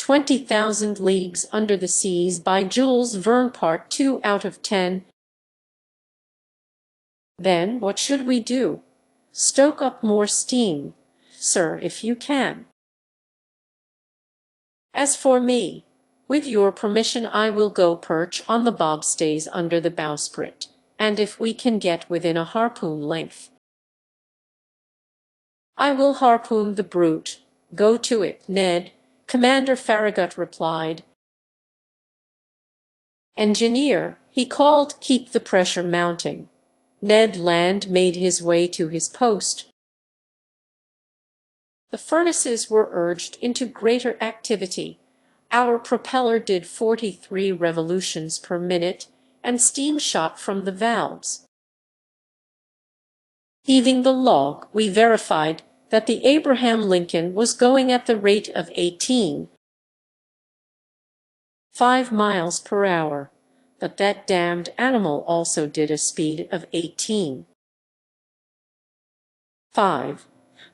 20,000 Leagues Under the Seas by Jules Verne, Part 2 out of 10. Then what should we do? Stoke up more steam, sir, if you can. As for me, with your permission I will go perch on the bobstays under the bowsprit, and if we can get within a harpoon length, I will harpoon the brute. Go to it, Ned, Commander Farragut replied. Engineer, he called, keep the pressure mounting. Ned Land made his way to his post. The furnaces were urged into greater activity. Our propeller did 43 revolutions per minute, and steam shot from the valves. Heaving the log, we verified that the Abraham Lincoln was going at the rate of 18.5 miles per hour, but that damned animal also did a speed of 18.5.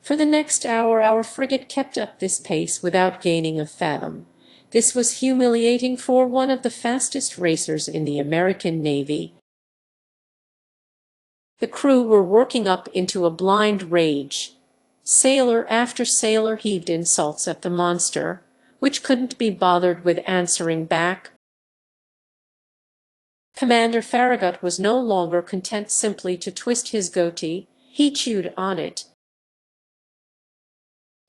For the next hour our frigate kept up this pace without gaining a fathom. This was humiliating for one of the fastest racers in the American Navy. The crew were working up into a blind rage. Sailor after sailor heaved insults at the monster, which couldn't be bothered with answering back. Commander Farragut was no longer content simply to twist his goatee. He chewed on it.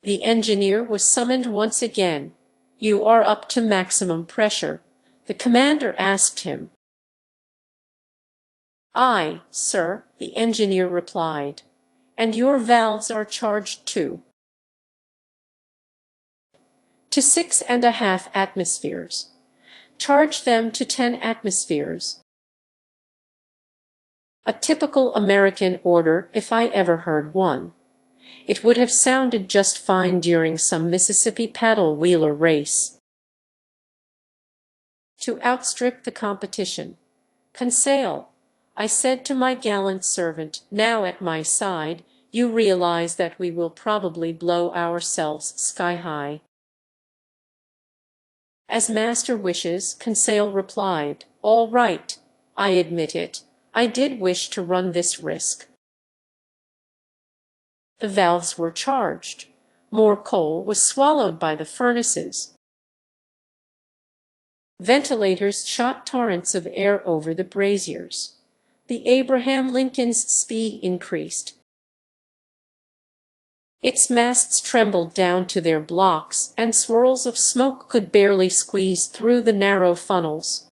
The engineer was summoned once again. "You are up to maximum pressure?" the commander asked him. "Aye, sir," the engineer replied. "And your valves are charged too?" "To 6.5 atmospheres. Charge them to 10 atmospheres. A typical American order, if I ever heard one. It would have sounded just fine during some Mississippi paddle-wheeler race. To outstrip the competition. Conseil, I said to my gallant servant, now at my side, you realize that we will probably blow ourselves sky-high. As master wishes, Conseil replied. All right, I admit it. I did wish to run this risk. The valves were charged. More coal was swallowed by the furnaces. Ventilators shot torrents of air over the braziers. The Abraham Lincoln's speed increased. Its masts trembled down to their blocks, and swirls of smoke could barely squeeze through the narrow funnels.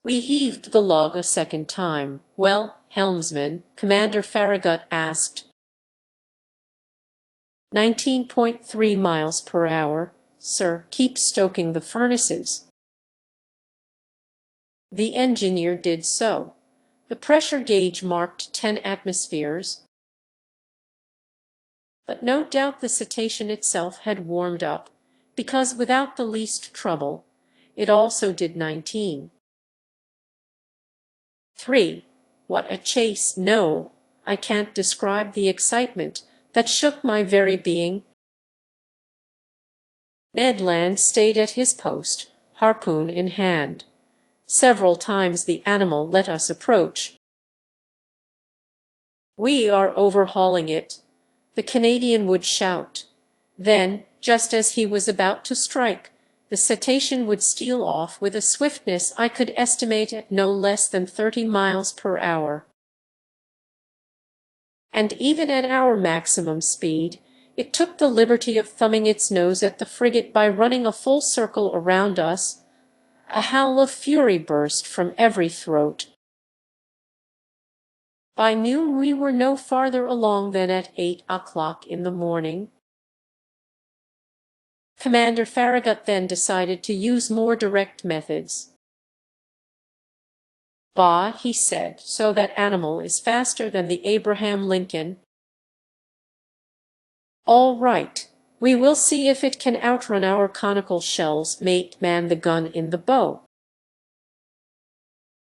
We heaved the log a second time. "Well, helmsman," Commander Farragut asked. 19.3 miles per hour, sir. Keep stoking the furnaces." The engineer did so. The pressure gauge marked 10 atmospheres. But no doubt the cetacean itself had warmed up, because without the least trouble, it also did 19.3. What a chase! No, I can't describe the excitement that shook my very being. Ned Land stayed at his post, harpoon in hand. Several times the animal let us approach. "We are overhauling it," the Canadian would shout. Then, just as he was about to strike, the cetacean would steal off with a swiftness I could estimate at no less than 30 miles per hour. And even at our maximum speed, it took the liberty of thumbing its nose at the frigate by running a full circle around us. A howl of fury burst from every throat. By noon we were no farther along than at 8 o'clock in the morning. Commander Farragut then decided to use more direct methods. "Bah," he said, "so that animal is faster than the Abraham Lincoln. All right, we will see if it can outrun our conical shells. Mate, man the gun in the bow."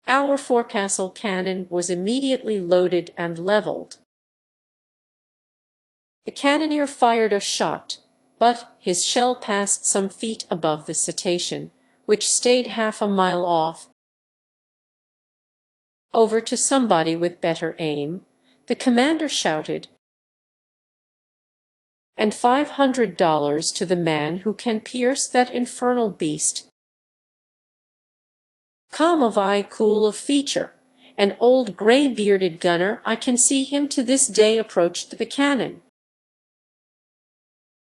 Our forecastle cannon was immediately loaded and leveled. The cannoneer fired a shot. but his shell passed some feet above the cetacean, which stayed half a mile off. Over to somebody with better aim, the commander shouted, "And $500 to the man who can pierce that infernal beast." Calm of eye, cool of feature, an old gray-bearded gunner, I can see him to this day, approached the cannon,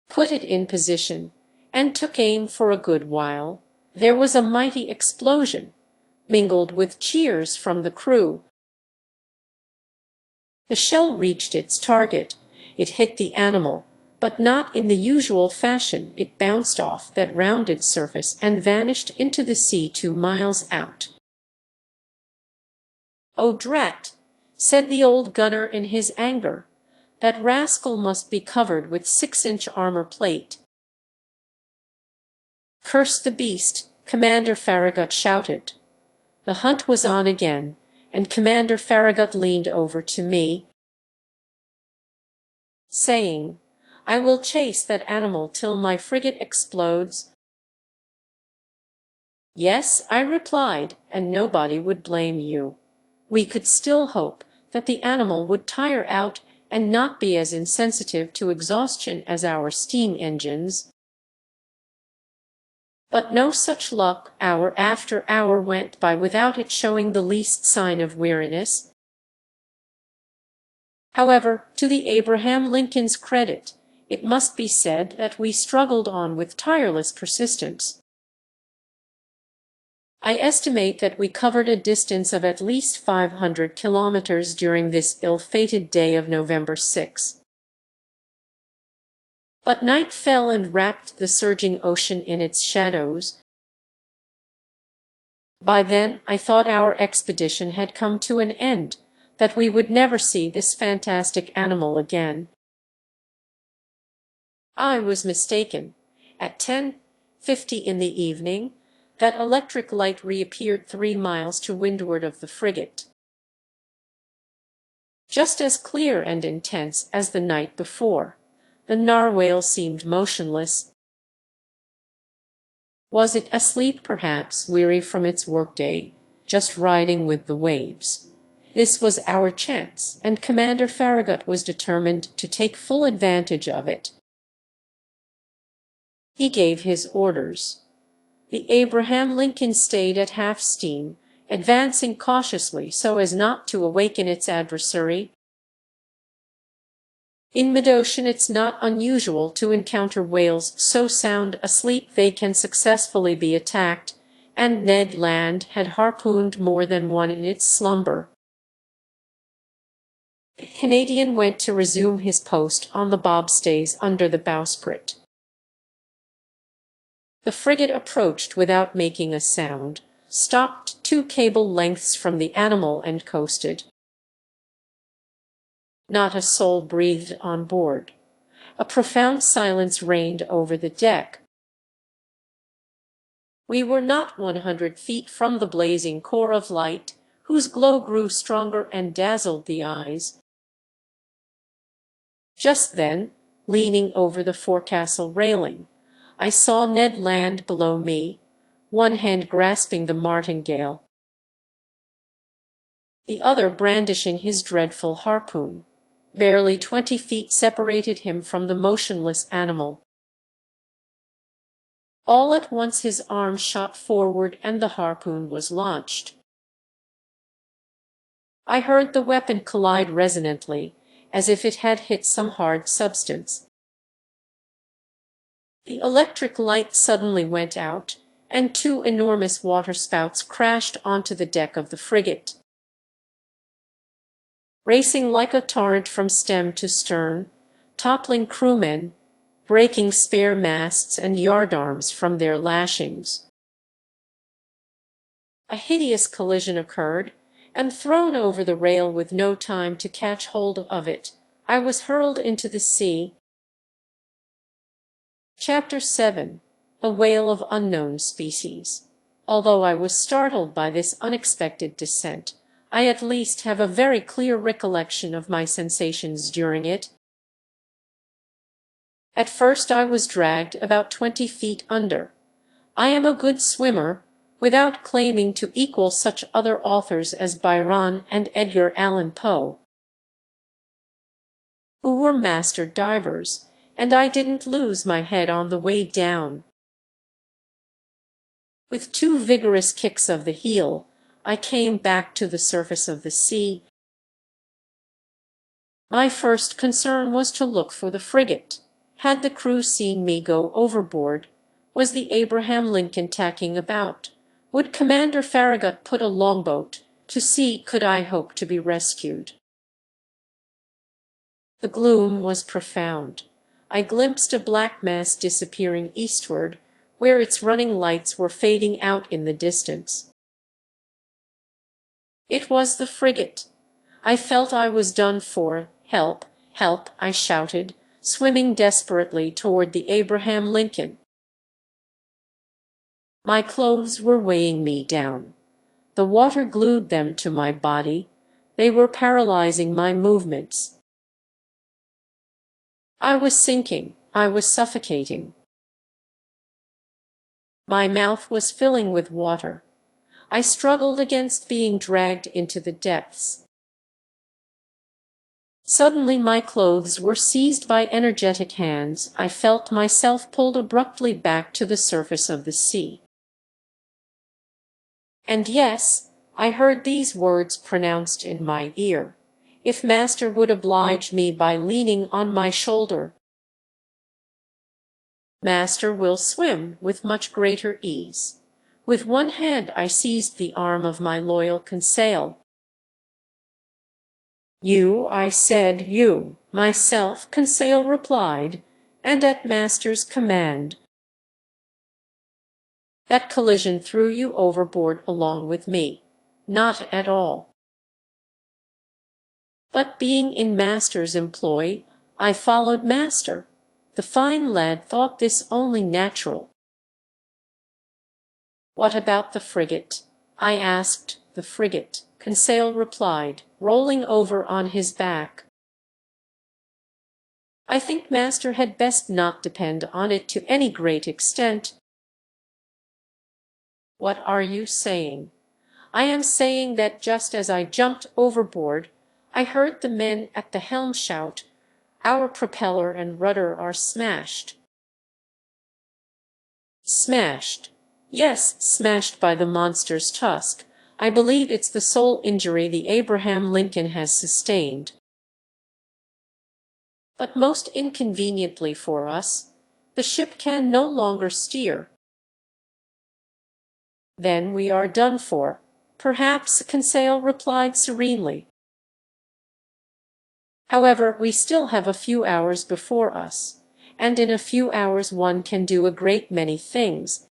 put it in position, and took aim for a good while. There was a mighty explosion, mingled with cheers from the crew. The shell reached its target. It hit the animal, but not in the usual fashion. It bounced off that rounded surface and vanished into the sea 2 miles out. "Oh, drat!" said the old gunner in his anger. "That rascal must be covered with 6-inch armor plate." "Curse the beast!" Commander Farragut shouted. The hunt was on again, and Commander Farragut leaned over to me, saying, "I will chase that animal till my frigate explodes." "Yes," I replied, "and nobody would blame you. We could still hope that the animal would tire out and not be as insensitive to exhaustion as our steam engines." But no such luck. Hour after hour went by without it showing the least sign of weariness. However, to the Abraham Lincoln's credit, it must be said that we struggled on with tireless persistence. I estimate that we covered a distance of at least 500 kilometers during this ill-fated day of November 6. But night fell and wrapped the surging ocean in its shadows. By then I thought our expedition had come to an end, that we would never see this fantastic animal again. I was mistaken. At 10:50 in the evening, that electric light reappeared 3 miles to windward of the frigate, just as clear and intense as the night before. The narwhale seemed motionless. Was it asleep, perhaps, weary from its workday, just riding with the waves? This was our chance, and Commander Farragut was determined to take full advantage of it. He gave his orders. The Abraham Lincoln stayed at half steam, advancing cautiously so as not to awaken its adversary. In mid-ocean it's not unusual to encounter whales so sound asleep they can successfully be attacked, and Ned Land had harpooned more than one in its slumber. The Canadian went to resume his post on the bobstays under the bowsprit. The frigate approached without making a sound, stopped 2 cable lengths from the animal and coasted. Not a soul breathed on board. A profound silence reigned over the deck. We were not 100 feet from the blazing core of light, whose glow grew stronger and dazzled the eyes. Just then, leaning over the forecastle railing, I saw Ned Land below me, one hand grasping the martingale, the other brandishing his dreadful harpoon. Barely 20 feet separated him from the motionless animal. All at once his arm shot forward and the harpoon was launched. I heard the weapon collide resonantly, as if it had hit some hard substance. The electric light suddenly went out, and 2 enormous waterspouts crashed onto the deck of the frigate. Racing like a torrent from stem to stern, toppling crewmen, breaking spare masts and yardarms from their lashings. A hideous collision occurred, and thrown over the rail with no time to catch hold of it, I was hurled into the sea. Chapter 7. A whale of unknown species. Although I was startled by this unexpected descent, I at least have a very clear recollection of my sensations during it. At first I was dragged about 20 feet under. I am a good swimmer, without claiming to equal such other authors as Byron and Edgar Allan Poe, who were master divers, and I didn't lose my head on the way down. With 2 vigorous kicks of the heel, I came back to the surface of the sea. My first concern was to look for the frigate. Had the crew seen me go overboard? Was the Abraham Lincoln tacking about? Would Commander Farragut put a longboat to sea? Could I hope to be rescued? The gloom was profound. I glimpsed a black mass disappearing eastward, where its running lights were fading out in the distance. It was the frigate. I felt I was done for. Help! Help! I shouted, swimming desperately toward the Abraham Lincoln. My clothes were weighing me down. The water glued them to my body. They were paralyzing my movements. I was sinking. I was suffocating. My mouth was filling with water. I struggled against being dragged into the depths. Suddenly my clothes were seized by energetic hands. I felt myself pulled abruptly back to the surface of the sea. And yes, I heard these words pronounced in my ear. If master would oblige me by leaning on my shoulder. Master will swim with much greater ease. With one hand I seized the arm of my loyal Conseil. You, I said, you. Myself, Conseil replied, and at master's command. That collision threw you overboard along with me. Not at all. But being in master's employ, I followed master. The fine lad thought this only natural. What about the frigate? I asked. The frigate, Conseil replied, rolling over on his back. I think master had best not depend on it to any great extent. What are you saying? I am saying that just as I jumped overboard, I heard the men at the helm shout, "Our propeller and rudder are smashed." Smashed. Yes, smashed by the monster's tusk. I believe it's the sole injury the Abraham Lincoln has sustained. But most inconveniently for us, the ship can no longer steer. Then we are done for. Perhaps, Conseil replied serenely. However, we still have a few hours before us, and in a few hours one can do a great many things.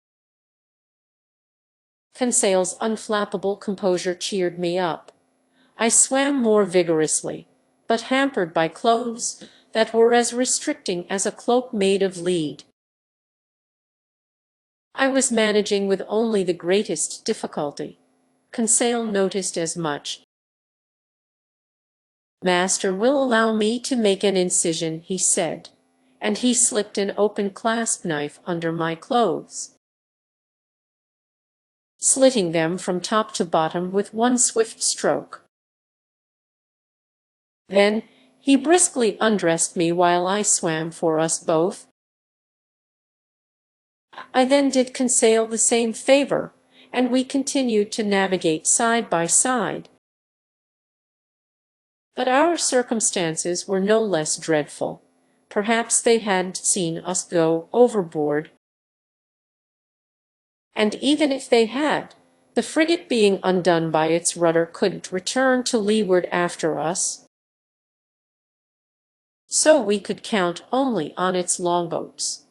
Conseil's unflappable composure cheered me up. I swam more vigorously, but hampered by clothes that were as restricting as a cloak made of lead. I was managing with only the greatest difficulty. Conseil noticed as much. Master will allow me to make an incision, he said, and he slipped an open clasp knife under my clothes, slitting them from top to bottom with one swift stroke. Then he briskly undressed me while I swam for us both. I then did Conseil the same favor, and we continued to navigate side by side. But our circumstances were no less dreadful. Perhaps they had seen us go overboard. And even if they had, the frigate being undone by its rudder couldn't return to leeward after us. So we could count only on its longboats.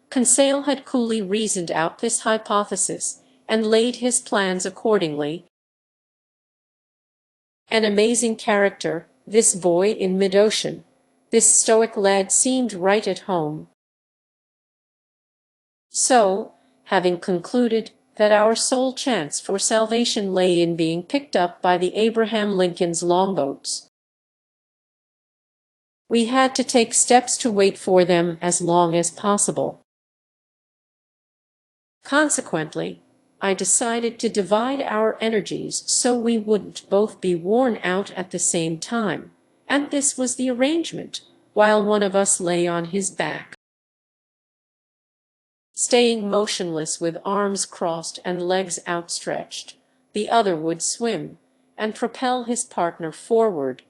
Conseil had coolly reasoned out this hypothesis and laid his plans accordingly. An amazing character, this boy in mid-ocean. This stoic lad seemed right at home. So, having concluded that our sole chance for salvation lay in being picked up by the Abraham Lincoln's longboats, We had to take steps to wait for them as long as possible. Consequently, I decided to divide our energies so we wouldn't both be worn out at the same time, and this was the arrangement, while one of us lay on his back, staying motionless with arms crossed and legs outstretched. The other would swim and propel his partner forward.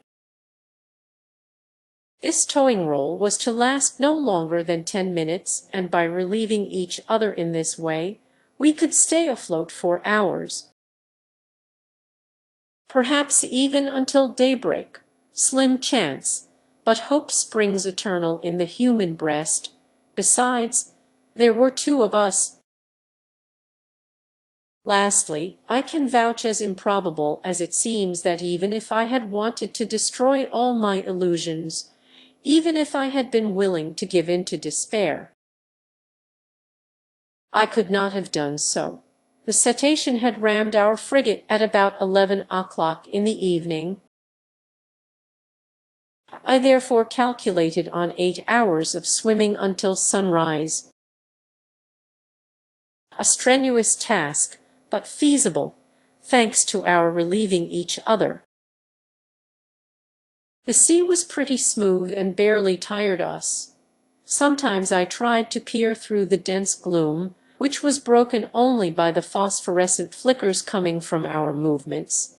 This towing role was to last no longer than 10 minutes, and by relieving each other in this way, we could stay afloat for hours. Perhaps even until daybreak. Slim chance, but hope springs eternal in the human breast. Besides, there were two of us. Lastly, I can vouch as improbable as it seems that even if I had wanted to destroy all my illusions, even if I had been willing to give in to despair, I could not have done so. The cetacean had rammed our frigate at about 11 o'clock in the evening. I therefore calculated on 8 hours of swimming until sunrise. A strenuous task, but feasible, thanks to our relieving each other. The sea was pretty smooth and barely tired us. Sometimes I tried to peer through the dense gloom, which was broken only by the phosphorescent flickers coming from our movements.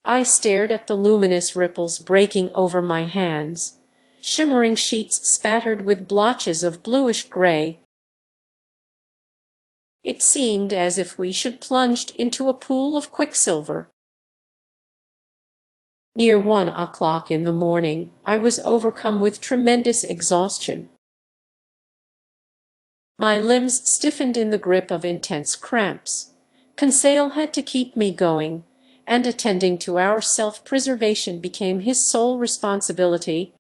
I stared at the luminous ripples breaking over my hands, shimmering sheets spattered with blotches of bluish gray. It seemed as if we should plunge into a pool of quicksilver. Near 1 o'clock in the morning, I was overcome with tremendous exhaustion. My limbs stiffened in the grip of intense cramps. Conseil had to keep me going, and attending to our self-preservation became his sole responsibility.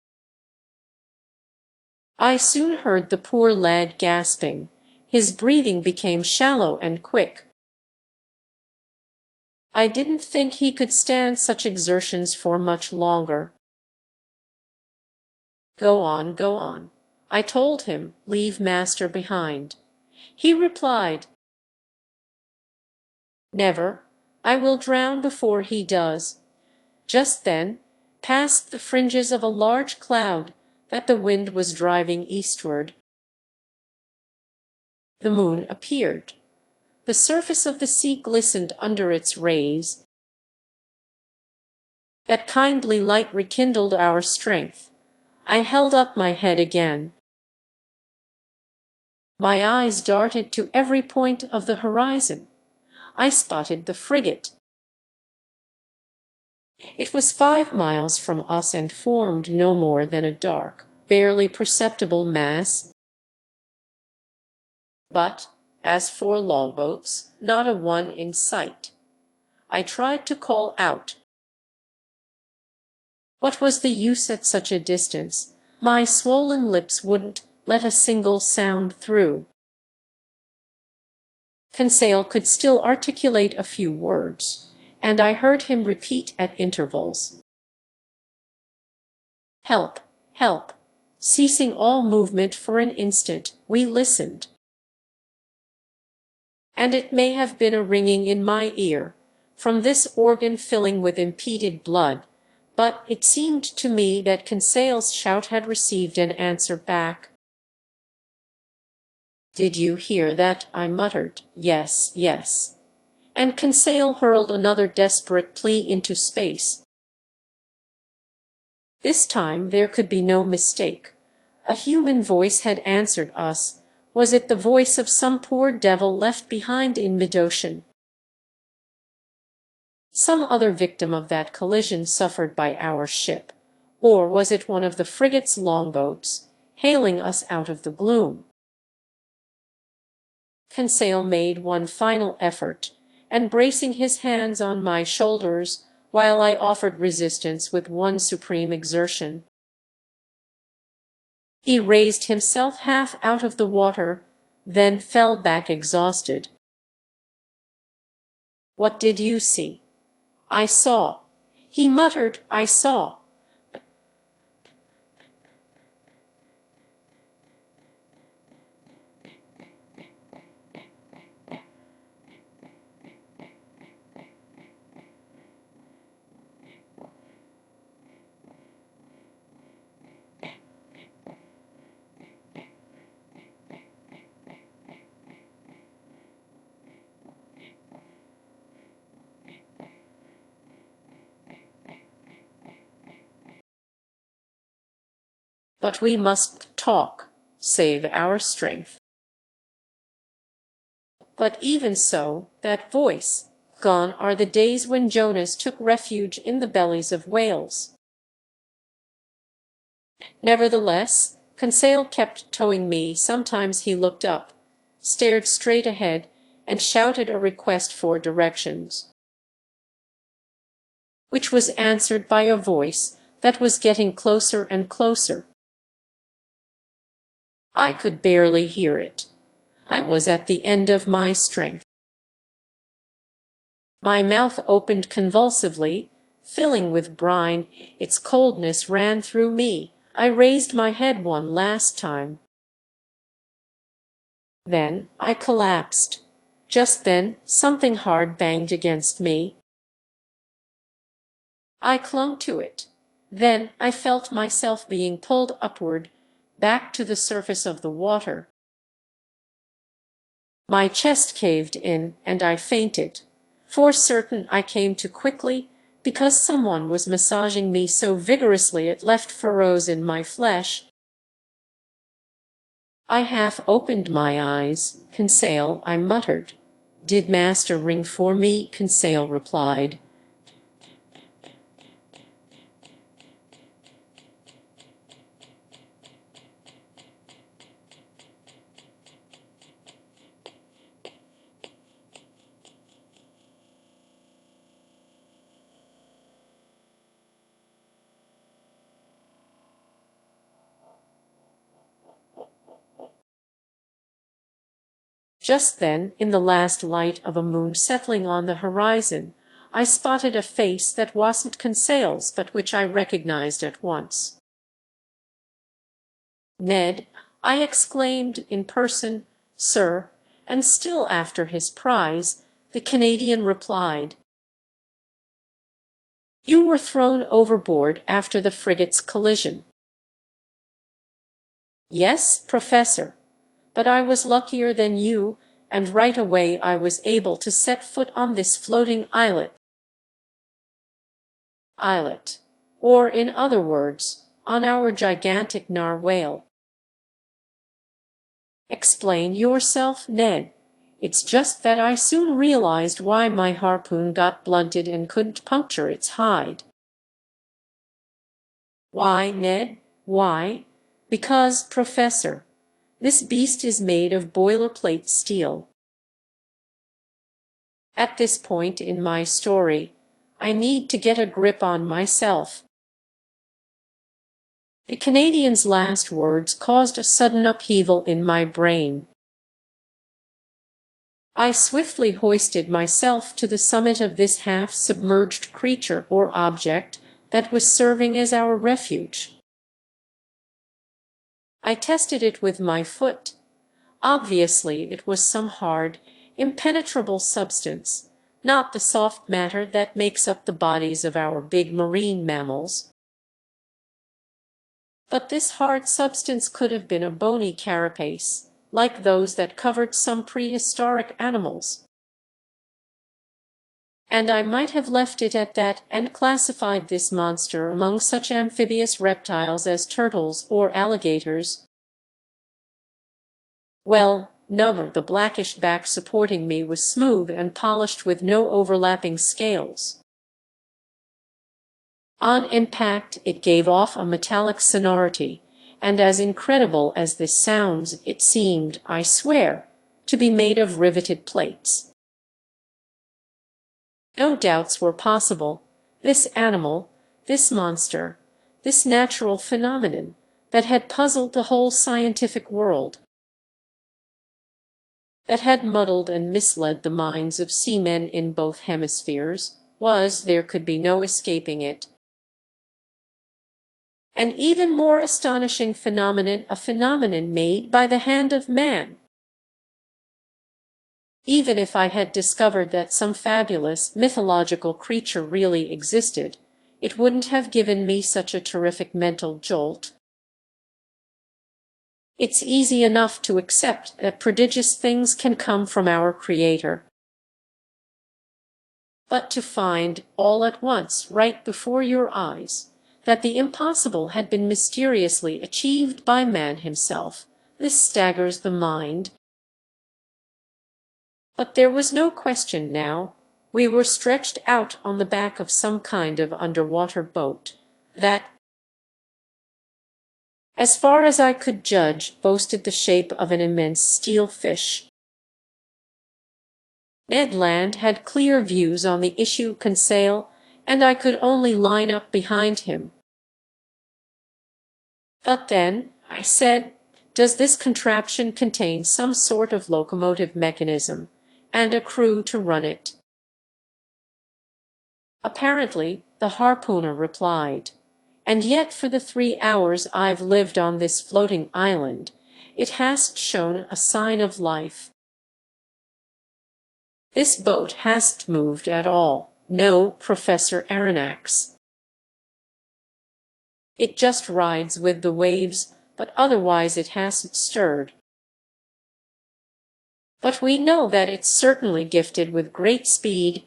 I soon heard the poor lad gasping. His breathing became shallow and quick. I didn't think he could stand such exertions for much longer. Go on, I told him, leave master behind. He replied, never, I will drown before he does. Just then, past the fringes of a large cloud that the wind was driving eastward, the moon appeared. The surface of the sea glistened under its rays. That kindly light rekindled our strength. I held up my head again. My eyes darted to every point of the horizon. I spotted the frigate. It was 5 miles from us and formed no more than a dark, barely perceptible mass. But, as for longboats, not a one in sight. I tried to call out. What was the use at such a distance? My swollen lips wouldn't let a single sound through. Conseil could still articulate a few words, and I heard him repeat at intervals, help, help. Ceasing all movement for an instant, we listened. And it may have been a ringing in my ear, from this organ filling with impeded blood, but it seemed to me that Conseil's shout had received an answer back. Did you hear that? I muttered. Yes, yes. And Conseil hurled another desperate plea into space. This time there could be no mistake. A human voice had answered us. Was it the voice of some poor devil left behind in midocean? Some other victim of that collision suffered by our ship, or was it one of the frigate's longboats, hailing us out of the gloom? Conseil made one final effort, and bracing his hands on my shoulders, while I offered resistance with one supreme exertion, he raised himself half out of the water, then fell back exhausted. What did you see? I saw. He muttered, I saw. But we must talk, save our strength. But even so, that voice, gone are the days when Jonas took refuge in the bellies of whales. Nevertheless, Conseil kept towing me. Sometimes he looked up, stared straight ahead, and shouted a request for directions, which was answered by a voice that was getting closer and closer. I could barely hear it. I was at the end of my strength. My mouth opened convulsively, filling with brine. Its coldness ran through me. I raised my head one last time. Then I collapsed. Just then, something hard banged against me. I clung to it. Then I felt myself being pulled upward, back to the surface of the water. My chest caved in, and I fainted. For certain I came to quickly, because someone was massaging me so vigorously it left furrows in my flesh. I half opened my eyes. "Conseil," I muttered. "Did Master ring for me?" Conseil replied. Just then, in the last light of a moon settling on the horizon, I spotted a face that wasn't Conseil's, but which I recognized at once. "Ned," I exclaimed in person. "Sir," and still after his prize, the Canadian replied, "You were thrown overboard after the frigate's collision." "Yes, Professor. But I was luckier than you, and right away I was able to set foot on this floating islet, or in other words, on our gigantic narwhale." "Explain yourself, Ned." "It's just that I soon realized why my harpoon got blunted and couldn't puncture its hide." "Why, Ned, why?" "Because, Professor, this beast is made of boilerplate steel." At this point in my story, I need to get a grip on myself. The Canadian's last words caused a sudden upheaval in my brain. I swiftly hoisted myself to the summit of this half-submerged creature or object that was serving as our refuge. I tested it with my foot. Obviously, it was some hard, impenetrable substance, not the soft matter that makes up the bodies of our big marine mammals. But this hard substance could have been a bony carapace, like those that covered some prehistoric animals. And I might have left it at that and classified this monster among such amphibious reptiles as turtles or alligators. Well, no, the blackish back supporting me was smooth and polished with no overlapping scales. On impact, it gave off a metallic sonority, and as incredible as this sounds, it seemed, I swear, to be made of riveted plates. No doubts were possible. This animal, this monster, this natural phenomenon that had puzzled the whole scientific world, that had muddled and misled the minds of seamen in both hemispheres, was, there could be no escaping it, an even more astonishing phenomenon, a phenomenon made by the hand of man. Even if I had discovered that some fabulous, mythological creature really existed, it wouldn't have given me such a terrific mental jolt. It's easy enough to accept that prodigious things can come from our Creator. But to find, all at once, right before your eyes, that the impossible had been mysteriously achieved by man himself. This staggers the mind. But there was no question now. We were stretched out on the back of some kind of underwater boat that, as far as I could judge, boasted the shape of an immense steel fish. Ned Land had clear views on the issue Conseil, and I could only line up behind him. But then, I said, does this contraption contain some sort of locomotive mechanism, and a crew to run it? Apparently, the harpooner replied. And yet for the 3 hours I've lived on this floating island, it hasn't shown a sign of life. This boat hasn't moved at all. No, Professor Aronnax. It just rides with the waves, but otherwise it hasn't stirred. But we know that it's certainly gifted with great speed.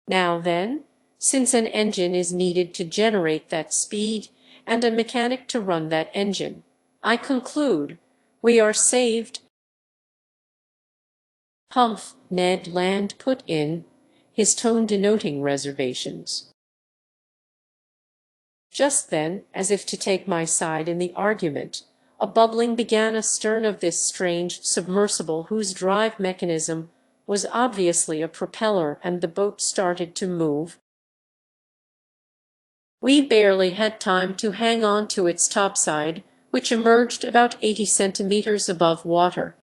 Now then, since an engine is needed to generate that speed, and a mechanic to run that engine, I conclude we are saved. Humph, Ned Land put in, his tone denoting reservations. Just then, as if to take my side in the argument, a bubbling began astern of this strange submersible whose drive mechanism was obviously a propeller, and the boat started to move. We barely had time to hang on to its topside, which emerged about 80 centimeters above water.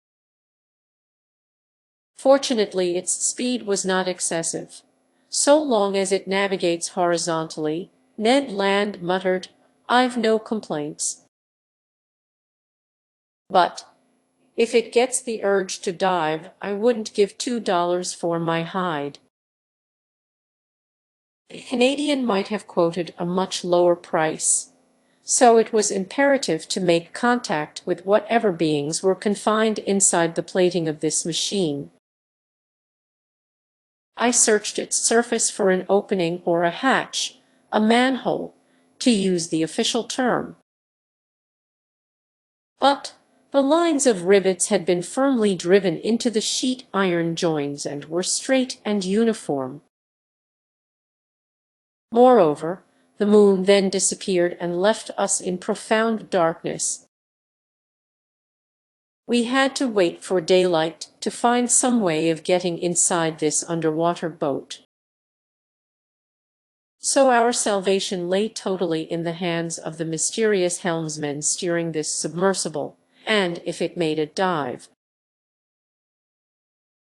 Fortunately, its speed was not excessive. So long as it navigates horizontally, Ned Land muttered, I've no complaints. But if it gets the urge to dive, I wouldn't give $2 for my hide. The Canadian might have quoted a much lower price. So it was imperative to make contact with whatever beings were confined inside the plating of this machine. I searched its surface for an opening or a hatch, a manhole, to use the official term. But the lines of rivets had been firmly driven into the sheet iron joins and were straight and uniform. Moreover, the moon then disappeared and left us in profound darkness. We had to wait for daylight to find some way of getting inside this underwater boat. So our salvation lay totally in the hands of the mysterious helmsman steering this submersible, and if it made a dive,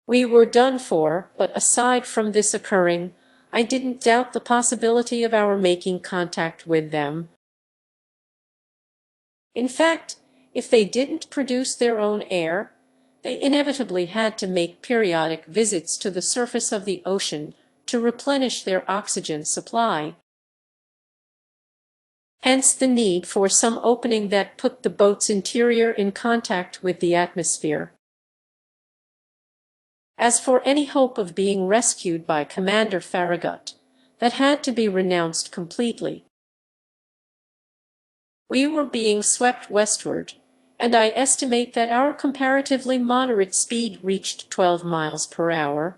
we were done for. But aside from this occurring, I didn't doubt the possibility of our making contact with them. In fact, if they didn't produce their own air, they inevitably had to make periodic visits to the surface of the ocean to replenish their oxygen supply. Hence the need for some opening that put the boat's interior in contact with the atmosphere. As for any hope of being rescued by Commander Farragut, that had to be renounced completely. We were being swept westward, and I estimate that our comparatively moderate speed reached 12 miles per hour.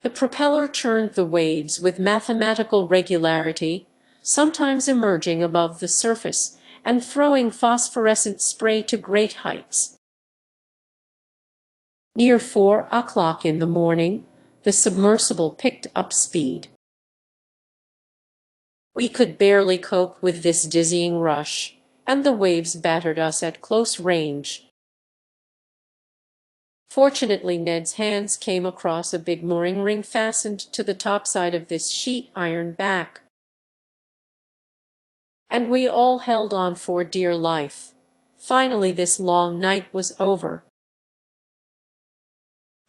The propeller churned the waves with mathematical regularity, sometimes emerging above the surface and throwing phosphorescent spray to great heights. Near 4 o'clock in the morning, the submersible picked up speed. We could barely cope with this dizzying rush, and the waves battered us at close range. Fortunately, Ned's hands came across a big mooring ring fastened to the topside of this sheet iron back, and we all held on for dear life. Finally, this long night was over.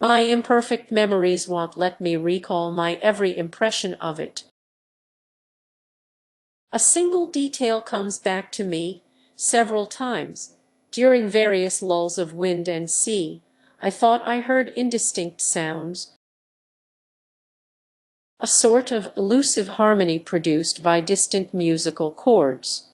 My imperfect memories won't let me recall my every impression of it. A single detail comes back to me. Several times, during various lulls of wind and sea, I thought I heard indistinct sounds. a sort of elusive harmony produced by distant musical chords.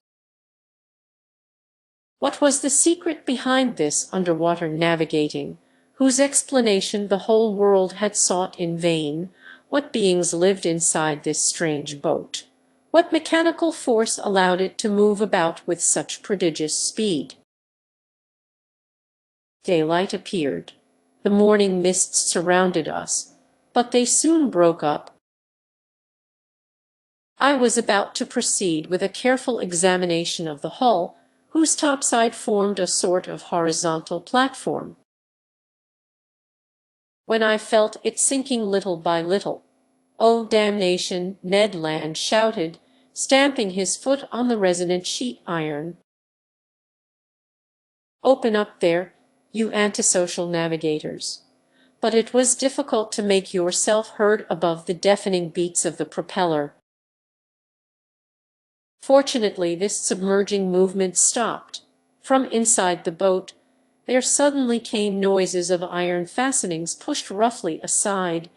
What was the secret behind this underwater navigating, whose explanation the whole world had sought in vain? What beings lived inside this strange boat? What mechanical force allowed it to move about with such prodigious speed? Daylight appeared. The morning mists surrounded us, but they soon broke up. I was about to proceed with a careful examination of the hull, whose topside formed a sort of horizontal platform, when I felt it sinking little by little. "Oh, damnation!" Ned Land shouted, stamping his foot on the resonant sheet iron. "Open up there, you antisocial navigators!" But it was difficult to make yourself heard above the deafening beats of the propeller. Fortunately, this submerging movement stopped. From inside the boat, there suddenly came noises of iron fastenings pushed roughly aside.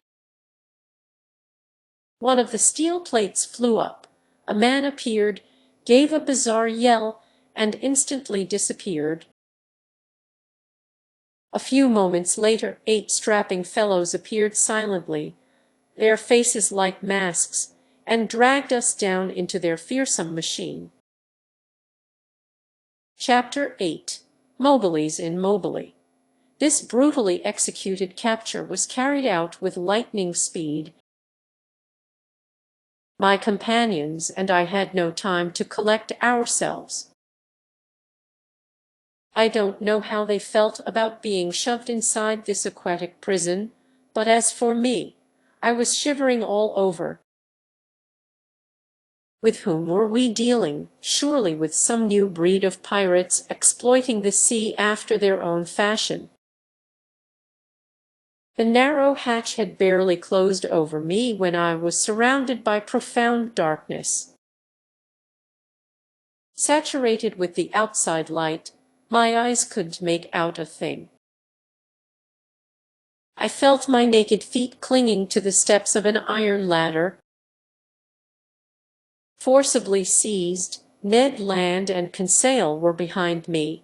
One of the steel plates flew up. A man appeared, gave a bizarre yell, and instantly disappeared. A few moments later, 8 strapping fellows appeared silently, their faces like masks, and dragged us down into their fearsome machine. Chapter 8. Mobiles in Mobile. This brutally executed capture was carried out with lightning speed. My companions and I had no time to collect ourselves. I don't know how they felt about being shoved inside this aquatic prison, but as for me, I was shivering all over. With whom were we dealing? Surely with some new breed of pirates exploiting the sea after their own fashion. The narrow hatch had barely closed over me when I was surrounded by profound darkness. Saturated with the outside light, my eyes couldn't make out a thing. I felt my naked feet clinging to the steps of an iron ladder. Forcibly seized, Ned Land and Conseil were behind me.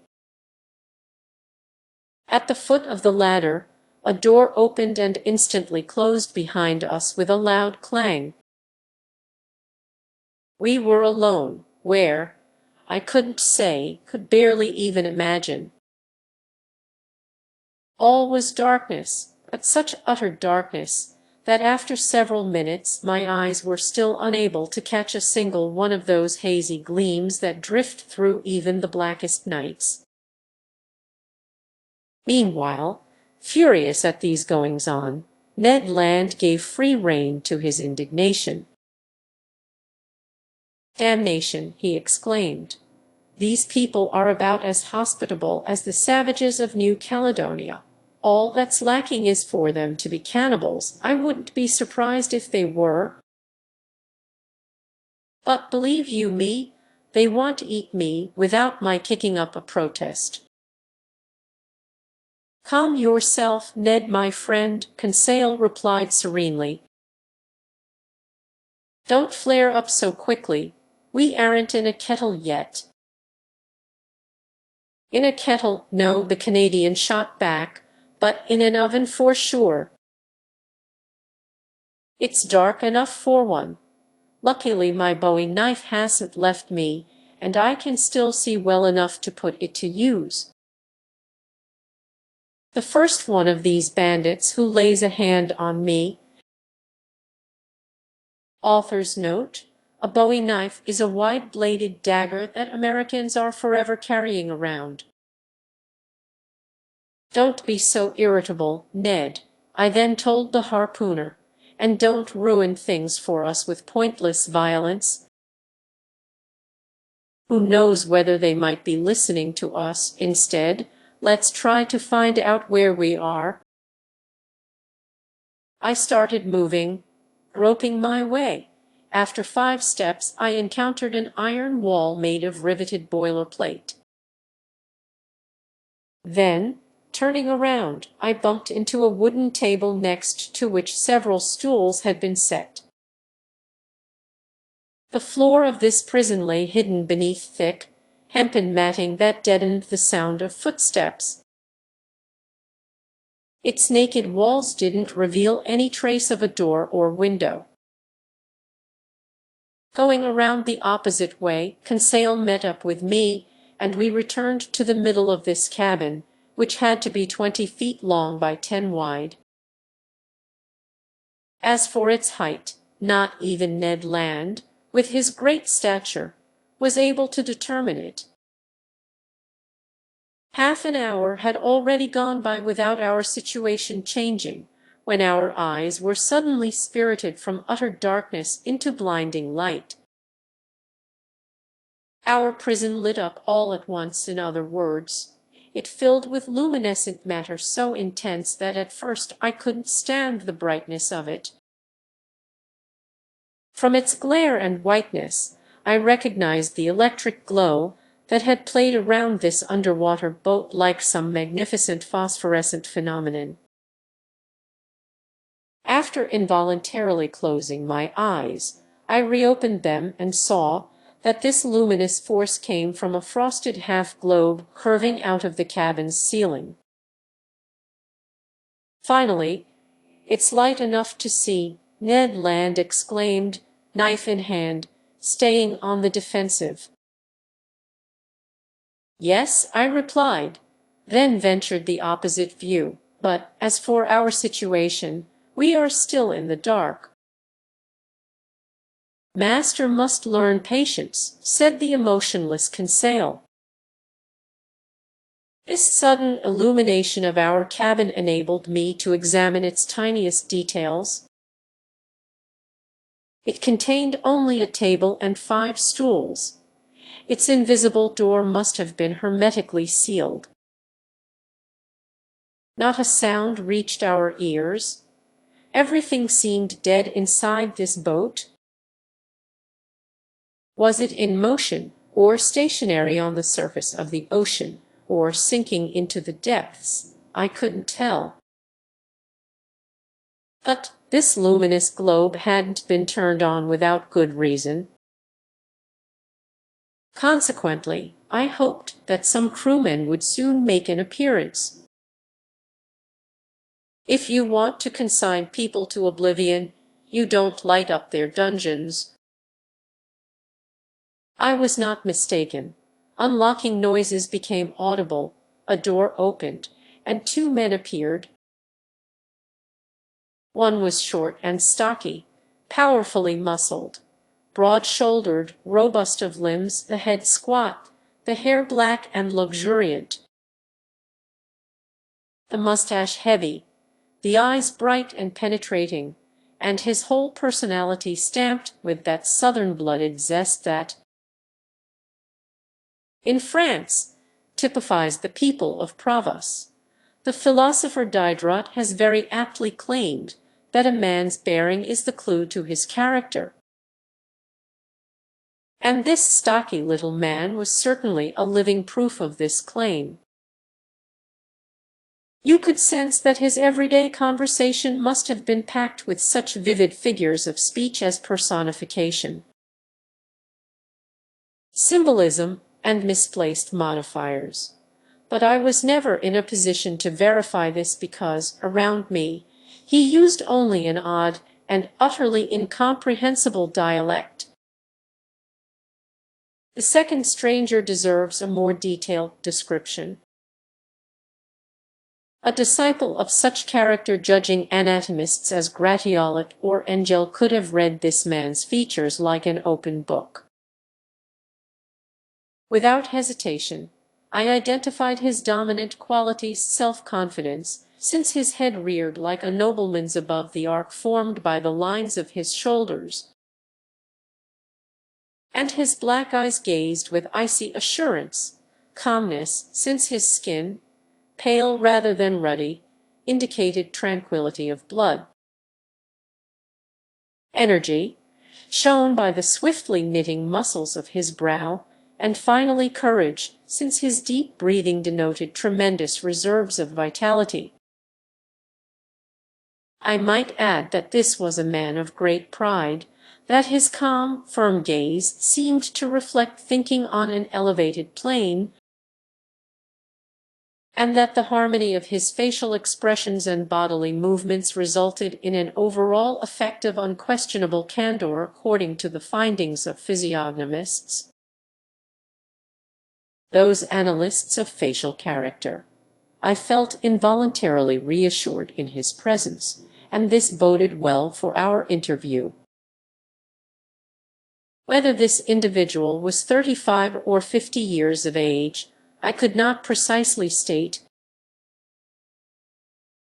At the foot of the ladder, a door opened and instantly closed behind us with a loud clang. We were alone. Where? I couldn't say, could barely even imagine. All was darkness, but such utter darkness that after several minutes my eyes were still unable to catch a single one of those hazy gleams that drift through even the blackest nights. Meanwhile, furious at these goings-on, Ned Land gave free rein to his indignation. "Damnation!" he exclaimed. "These people are about as hospitable as the savages of New Caledonia. All that's lacking is for them to be cannibals. I wouldn't be surprised if they were. But believe you me, they want to eat me without my kicking up a protest." "Calm yourself, Ned, my friend," Conseil replied serenely. "Don't flare up so quickly. We aren't in a kettle yet." "In a kettle, no," the Canadian shot back, "but in an oven for sure. It's dark enough for one. Luckily my Bowie knife hasn't left me, and I can still see well enough to put it to use. The first one of these bandits who lays a hand on me." Author's note: a Bowie knife is a wide-bladed dagger that Americans are forever carrying around. "Don't be so irritable, Ned," I then told the harpooner, "and don't ruin things for us with pointless violence. Who knows whether they might be listening to us? Instead, let's try to find out where we are." I started moving, groping my way. After 5 steps, I encountered an iron wall made of riveted boilerplate. Then, turning around, I bumped into a wooden table next to which several stools had been set. The floor of this prison lay hidden beneath thick, hempen matting that deadened the sound of footsteps. Its naked walls didn't reveal any trace of a door or window. Going around the opposite way, Conseil met up with me, and we returned to the middle of this cabin, which had to be 20 feet long by 10 wide. As for its height, not even Ned Land, with his great stature, was able to determine it. Half an hour had already gone by without our situation changing, when our eyes were suddenly spirited from utter darkness into blinding light. Our prison lit up all at once, in other words. It filled with luminescent matter so intense that at first I couldn't stand the brightness of it. From its glare and whiteness, I recognized the electric glow that had played around this underwater boat like some magnificent phosphorescent phenomenon. After involuntarily closing my eyes, I reopened them and saw that this luminous force came from a frosted half-globe curving out of the cabin's ceiling. Finally, "It's light enough to see," Ned Land exclaimed, knife in hand, staying on the defensive. "Yes," I replied, then ventured the opposite view. "But as for our situation, we are still in the dark." "Master must learn patience," said the emotionless Conseil. This sudden illumination of our cabin enabled me to examine its tiniest details. It contained only a table and 5 stools. Its invisible door must have been hermetically sealed. Not a sound reached our ears. Everything seemed dead inside this boat. Was it in motion, or stationary on the surface of the ocean, or sinking into the depths? I couldn't tell. But this luminous globe hadn't been turned on without good reason. Consequently, I hoped that some crewmen would soon make an appearance. If you want to consign people to oblivion, you don't light up their dungeons. I was not mistaken. Unlocking noises became audible, a door opened, and 2 men appeared. One was short and stocky, powerfully muscled, broad-shouldered, robust of limbs, the head squat, the hair black and luxuriant, the mustache heavy, the eyes bright and penetrating, and his whole personality stamped with that southern-blooded zest that, in France, typifies the people of Provence. The philosopher Diderot has very aptly claimed that a man's bearing is the clue to his character. And this stocky little man was certainly a living proof of this claim. You could sense that his everyday conversation must have been packed with such vivid figures of speech as personification, symbolism, and misplaced modifiers. But I was never in a position to verify this because, around me, he used only an odd and utterly incomprehensible dialect. The second stranger deserves a more detailed description. A disciple of such character-judging anatomists as Gratiolet or Engel could have read this man's features like an open book. Without hesitation, I identified his dominant qualities: self-confidence, since his head reared like a nobleman's above the arc formed by the lines of his shoulders, and his black eyes gazed with icy assurance; calmness, since his skin, pale rather than ruddy, indicated tranquility of blood; energy, shown by the swiftly knitting muscles of his brow; and finally courage, since his deep breathing denoted tremendous reserves of vitality. I might add that this was a man of great pride, that his calm, firm gaze seemed to reflect thinking on an elevated plane, and that the harmony of his facial expressions and bodily movements resulted in an overall effect of unquestionable candor according to the findings of physiognomists, those analysts of facial character. I felt involuntarily reassured in his presence, and this boded well for our interview. Whether this individual was 35 or 50 years of age, I could not precisely state.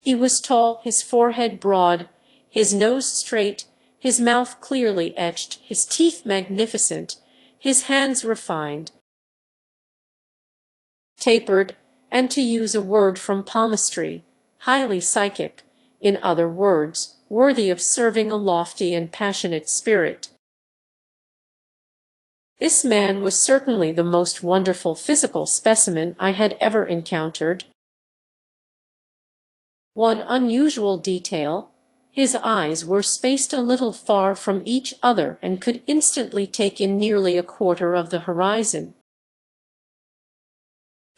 He was tall, his forehead broad, his nose straight, his mouth clearly etched, his teeth magnificent, his hands refined, tapered, and, to use a word from palmistry, highly psychic, in other words, worthy of serving a lofty and passionate spirit. This man was certainly the most wonderful physical specimen I had ever encountered. One unusual detail: his eyes were spaced a little far from each other and could instantly take in nearly a quarter of the horizon.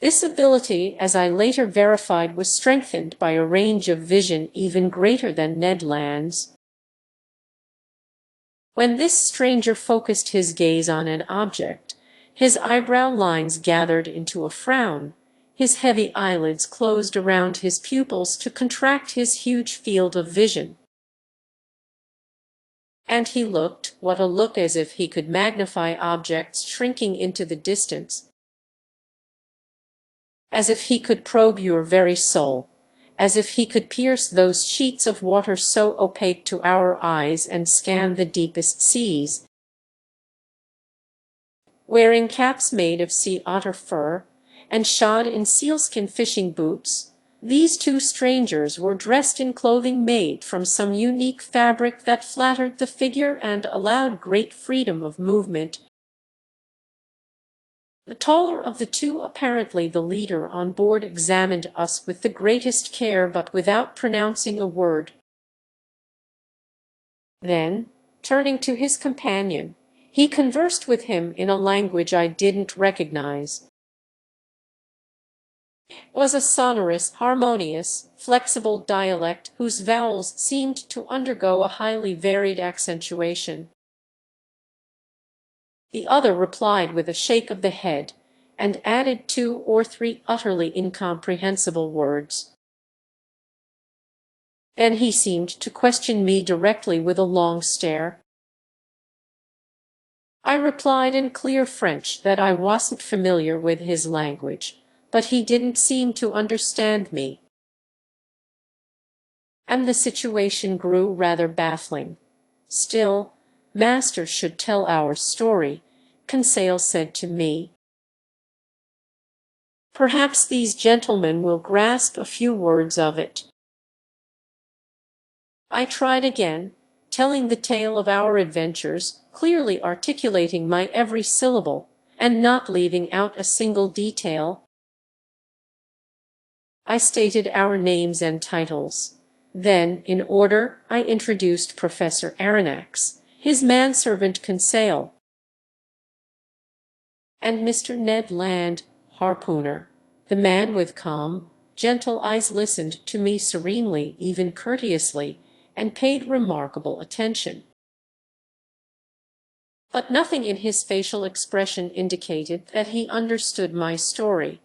This ability, as I later verified, was strengthened by a range of vision even greater than Ned Land's. When this stranger focused his gaze on an object, his eyebrow lines gathered into a frown, his heavy eyelids closed around his pupils to contract his huge field of vision. And he looked, what a look, as if he could magnify objects shrinking into the distance, as if he could probe your very soul, as if he could pierce those sheets of water so opaque to our eyes and scan the deepest seas. Wearing caps made of sea otter fur, and shod in sealskin fishing boots, these two strangers were dressed in clothing made from some unique fabric that flattered the figure and allowed great freedom of movement. The taller of the two, apparently the leader on board, examined us with the greatest care but without pronouncing a word. Then, turning to his companion, he conversed with him in a language I didn't recognize. It was a sonorous, harmonious, flexible dialect whose vowels seemed to undergo a highly varied accentuation. The other replied with a shake of the head, and added 2 or 3 utterly incomprehensible words. Then he seemed to question me directly with a long stare. I replied in clear French that I wasn't familiar with his language, but he didn't seem to understand me. And the situation grew rather baffling. Still, Master should tell our story, Conseil said to me. Perhaps these gentlemen will grasp a few words of it. I tried again, telling the tale of our adventures, clearly articulating my every syllable, and not leaving out a single detail. I stated our names and titles. Then, in order, I introduced Professor Aronnax, his manservant Conseil, and Mr. Ned Land, harpooner. The man with calm, gentle eyes listened to me serenely, even courteously, and paid remarkable attention. But nothing in his facial expression indicated that he understood my story.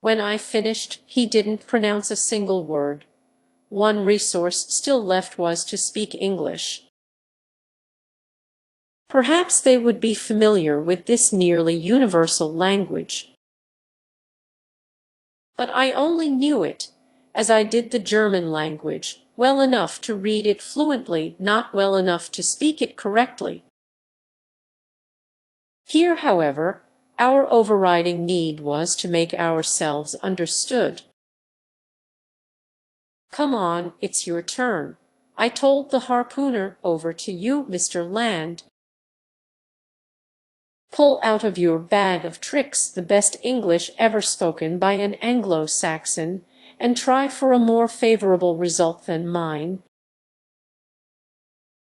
When I finished, he didn't pronounce a single word. One resource still left was to speak English. Perhaps they would be familiar with this nearly universal language. But I only knew it, as I did the German language, well enough to read it fluently, not well enough to speak it correctly. Here, however, our overriding need was to make ourselves understood. "Come on, it's your turn," I told the harpooner. "Over to you, Mr. Land. Pull out of your bag of tricks the best English ever spoken by an Anglo-Saxon, and try for a more favorable result than mine."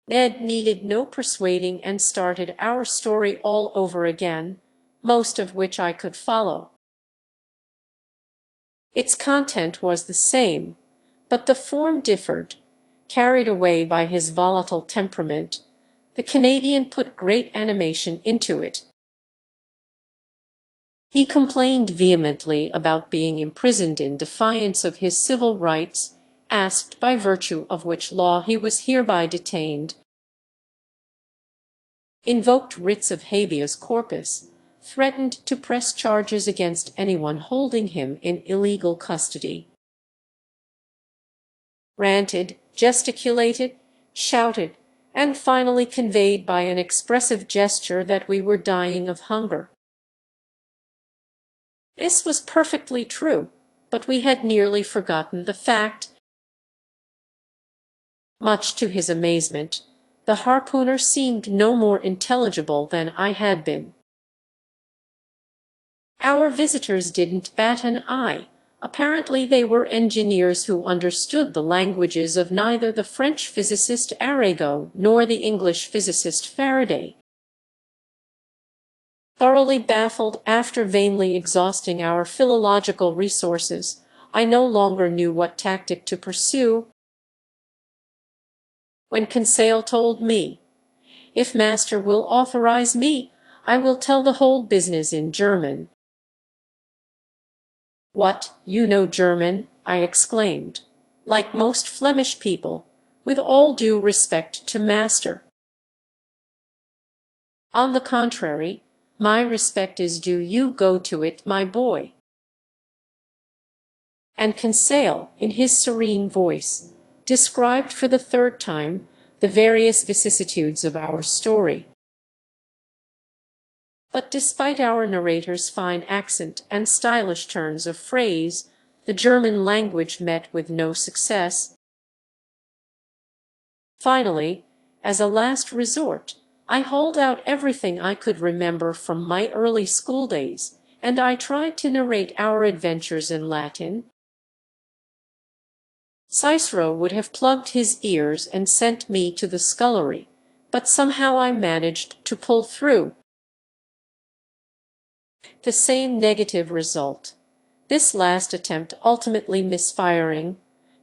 Ned needed no persuading and started our story all over again, most of which I could follow. Its content was the same, but the form differed. Carried away by his volatile temperament, the Canadian put great animation into it. He complained vehemently about being imprisoned in defiance of his civil rights, asked by virtue of which law he was hereby detained, invoked writs of habeas corpus, threatened to press charges against anyone holding him in illegal custody, ranted, gesticulated, shouted, and finally conveyed by an expressive gesture that we were dying of hunger. This was perfectly true, but we had nearly forgotten the fact. Much to his amazement, the harpooner seemed no more intelligible than I had been. Our visitors didn't bat an eye. Apparently they were engineers who understood the languages of neither the French physicist Arago nor the English physicist Faraday. Thoroughly baffled after vainly exhausting our philological resources, I no longer knew what tactic to pursue. When Conseil told me, "If master will authorize me, I will tell the whole business in German." "What, you know German?" I exclaimed, like most Flemish people, with all due respect to master. "On the contrary, my respect is due. You go to it, my boy." And Conseil, in his serene voice, described for the third time the various vicissitudes of our story. But despite our narrator's fine accent and stylish turns of phrase, the German language met with no success. Finally, as a last resort, I hauled out everything I could remember from my early school days, and I tried to narrate our adventures in Latin. Cicero would have plugged his ears and sent me to the scullery, but somehow I managed to pull through. The same negative result. This last attempt ultimately misfiring,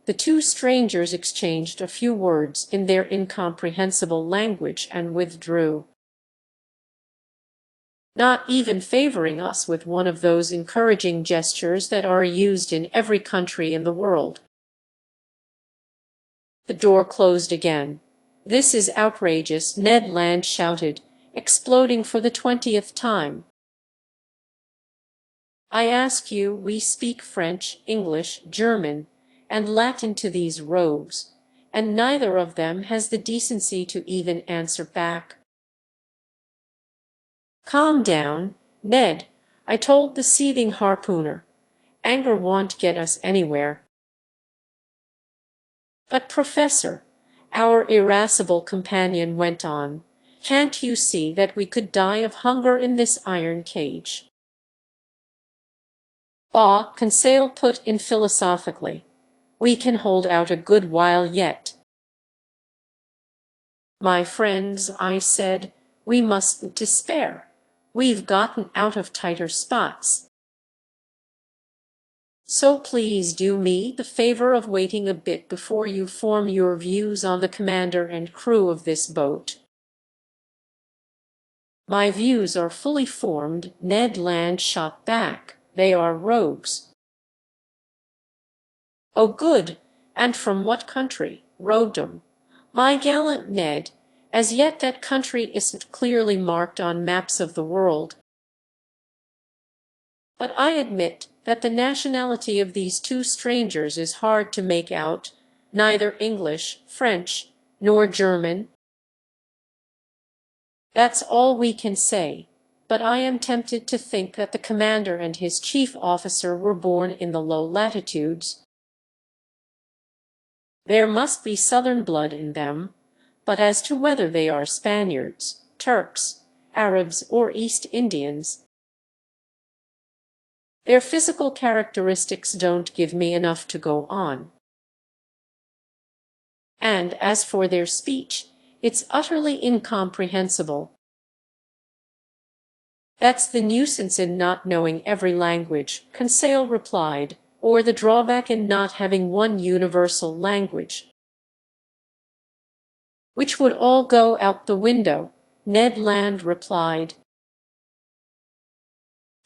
the two strangers exchanged a few words in their incomprehensible language and withdrew, not even favoring us with one of those encouraging gestures that are used in every country in the world. The door closed again. "This is outrageous," Ned Land shouted, exploding for the 20th time. "I ask you, we speak French, English, German, and Latin to these rogues, and neither of them has the decency to even answer back." "Calm down, Ned," I told the seething harpooner. "Anger won't get us anywhere." "But Professor," our irascible companion went on, "can't you see that we could die of hunger in this iron cage?" "Ah," Conseil put in philosophically, "we can hold out a good while yet." "My friends," I said, "we mustn't despair. We've gotten out of tighter spots. So please do me the favor of waiting a bit before you form your views on the commander and crew of this boat." "My views are fully formed," Ned Land shot back. "They are rogues." "Oh, good. And from what country?" "Roguedom. My gallant Ned, as yet that country isn't clearly marked on maps of the world. But I admit that the nationality of these two strangers is hard to make out, neither English, French, nor German." "That's all we can say, but I am tempted to think that the commander and his chief officer were born in the low latitudes. There must be southern blood in them, but as to whether they are Spaniards, Turks, Arabs, or East Indians, their physical characteristics don't give me enough to go on. And as for their speech, It's utterly incomprehensible. That's the nuisance in not knowing every language, Conseil replied, or the drawback in not having one universal language, which would all go out the window, Ned Land replied.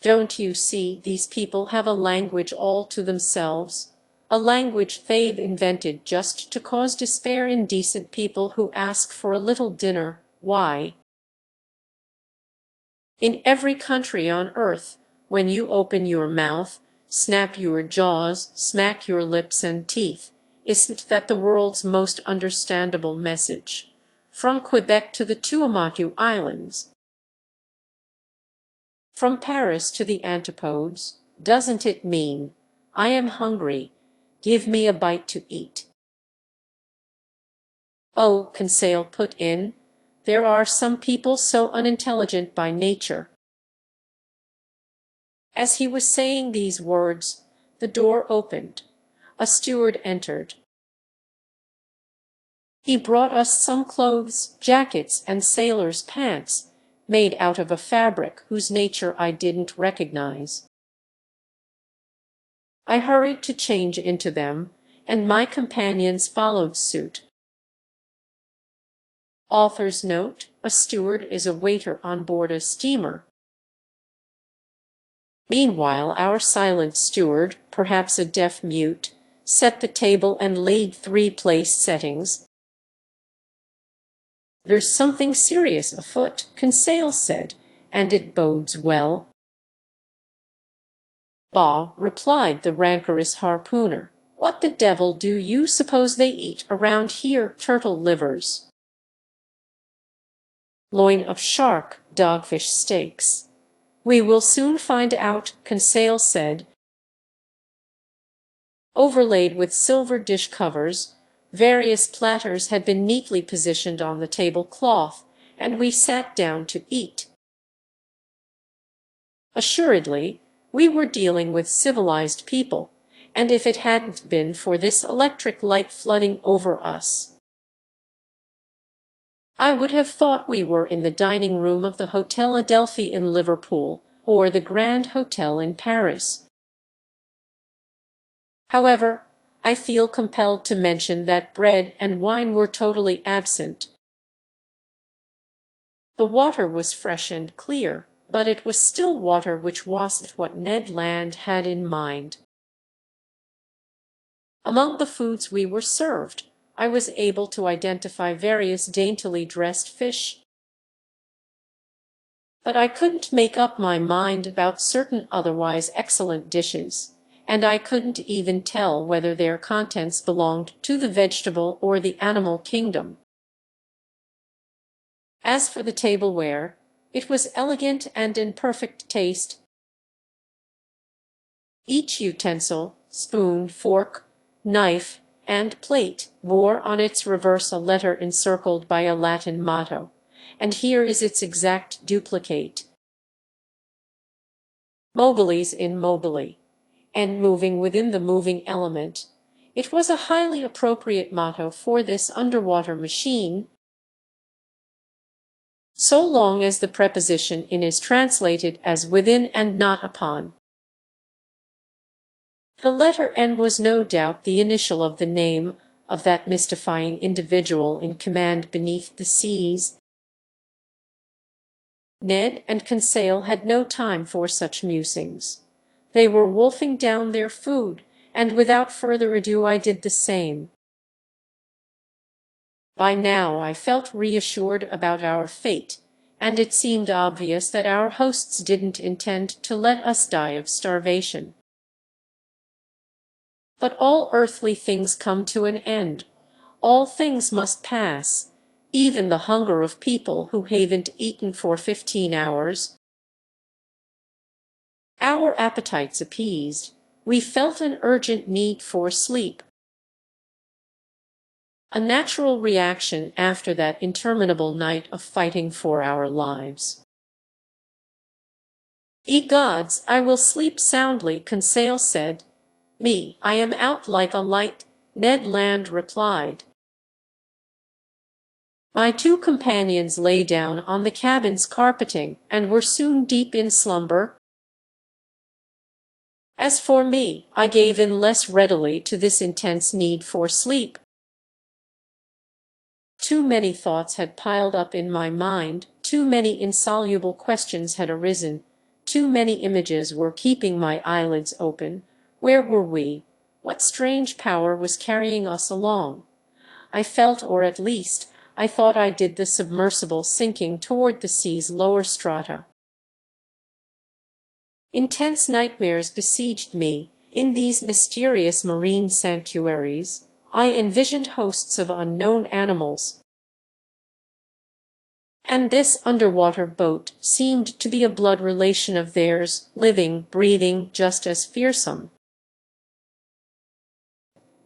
Don't you see, these people have a language all to themselves, a language they've invented just to cause despair in decent people who ask for a little dinner. Why? In every country on earth, when you open your mouth, snap your jaws, smack your lips and teeth, isn't that the world's most understandable message? From Quebec to the Tuamotu Islands, from Paris to the Antipodes, doesn't it mean, I am hungry, give me a bite to eat? Oh, Conseil put in, there are some people so unintelligent by nature. As he was saying these words, the door opened. A steward entered. He brought us some clothes, jackets, and sailors' pants, made out of a fabric whose nature I didn't recognize. I hurried to change into them, and my companions followed suit. Author's note: a steward is a waiter on board a steamer. Meanwhile, our silent steward, perhaps a deaf mute, set the table and laid 3 place settings. There's something serious afoot, Conseil said, and it bodes well. Bah, replied the rancorous harpooner. What the devil do you suppose they eat around here? Turtle livers, loin of shark, dogfish steaks. We will soon find out, Conseil said. Overlaid with silver dish covers, various platters had been neatly positioned on the tablecloth, and we sat down to eat. Assuredly, we were dealing with civilized people, and if it hadn't been for this electric light flooding over us, I would have thought we were in the dining room of the Hotel Adelphi in Liverpool, or the Grand Hotel in Paris. However, I feel compelled to mention that bread and wine were totally absent. The water was fresh and clear, but it was still water which wasn't what Ned Land had in mind. Among the foods we were served, I was able to identify various daintily dressed fish, but I couldn't make up my mind about certain otherwise excellent dishes, and I couldn't even tell whether their contents belonged to the vegetable or the animal kingdom. As for the tableware, it was elegant and in perfect taste. Each utensil, spoon, fork, knife, and plate bore on its reverse a letter encircled by a Latin motto, and here is its exact duplicate. Mobilis in mobili, and moving within the moving element. It was a highly appropriate motto for this underwater machine, so long as the preposition in is translated as within and not upon. The letter N was no doubt the initial of the name of that mystifying individual in command beneath the seas. Ned and Conseil had no time for such musings. They were wolfing down their food, and without further ado I did the same. By now I felt reassured about our fate, and it seemed obvious that our hosts didn't intend to let us die of starvation. But all earthly things come to an end. All things must pass, even the hunger of people who haven't eaten for 15 hours. Our appetites appeased, we felt an urgent need for sleep. A natural reaction after that interminable night of fighting for our lives. Ye gods, I will sleep soundly, Conseil said. Me, I am out like a light, Ned Land replied. My two companions lay down on the cabin's carpeting and were soon deep in slumber. As for me, I gave in less readily to this intense need for sleep. Too many thoughts had piled up in my mind, too many insoluble questions had arisen, too many images were keeping my eyelids open. Where were we? What strange power was carrying us along? I felt, or at least, I thought I did, the submersible sinking toward the sea's lower strata. Intense nightmares besieged me. In these mysterious marine sanctuaries, I envisioned hosts of unknown animals, and this underwater boat seemed to be a blood relation of theirs, living, breathing, just as fearsome.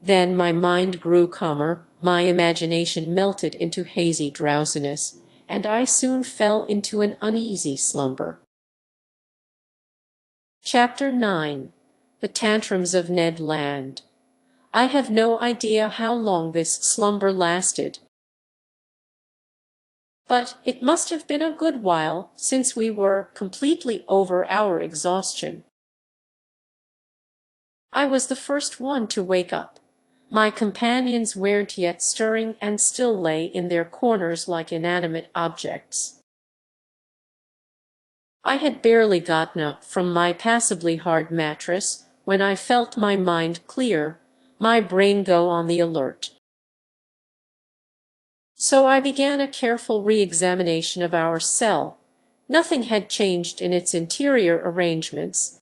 Then my mind grew calmer, my imagination melted into hazy drowsiness, and I soon fell into an uneasy slumber. Chapter 9. The Tantrums of Ned Land. I have no idea how long this slumber lasted, but it must have been a good while, since we were completely over our exhaustion. I was the first one to wake up. My companions weren't yet stirring and still lay in their corners like inanimate objects. I had barely gotten up from my passably hard mattress when I felt my mind clear, my brain go on the alert. So I began a careful re-examination of our cell. Nothing had changed in its interior arrangements.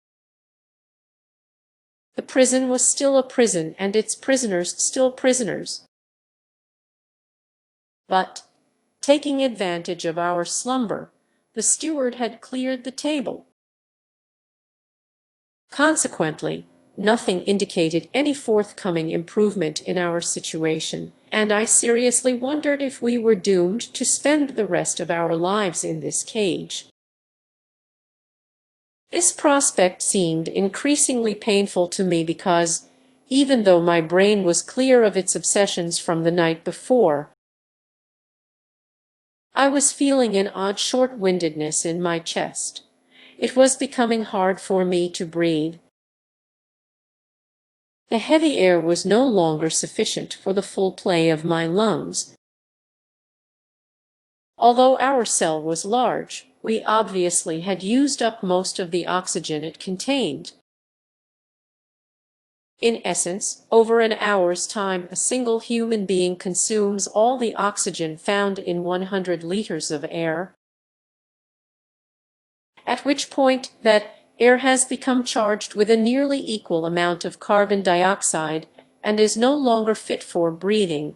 The prison was still a prison and its prisoners still prisoners. But, taking advantage of our slumber, the steward had cleared the table. Consequently, nothing indicated any forthcoming improvement in our situation, and I seriously wondered if we were doomed to spend the rest of our lives in this cage. This prospect seemed increasingly painful to me because, even though my brain was clear of its obsessions from the night before, I was feeling an odd short-windedness in my chest. It was becoming hard for me to breathe. The heavy air was no longer sufficient for the full play of my lungs. Although our cell was large, we obviously had used up most of the oxygen it contained. In essence, over an hour's time, a single human being consumes all the oxygen found in 100 liters of air, at which point that air has become charged with a nearly equal amount of carbon dioxide and is no longer fit for breathing.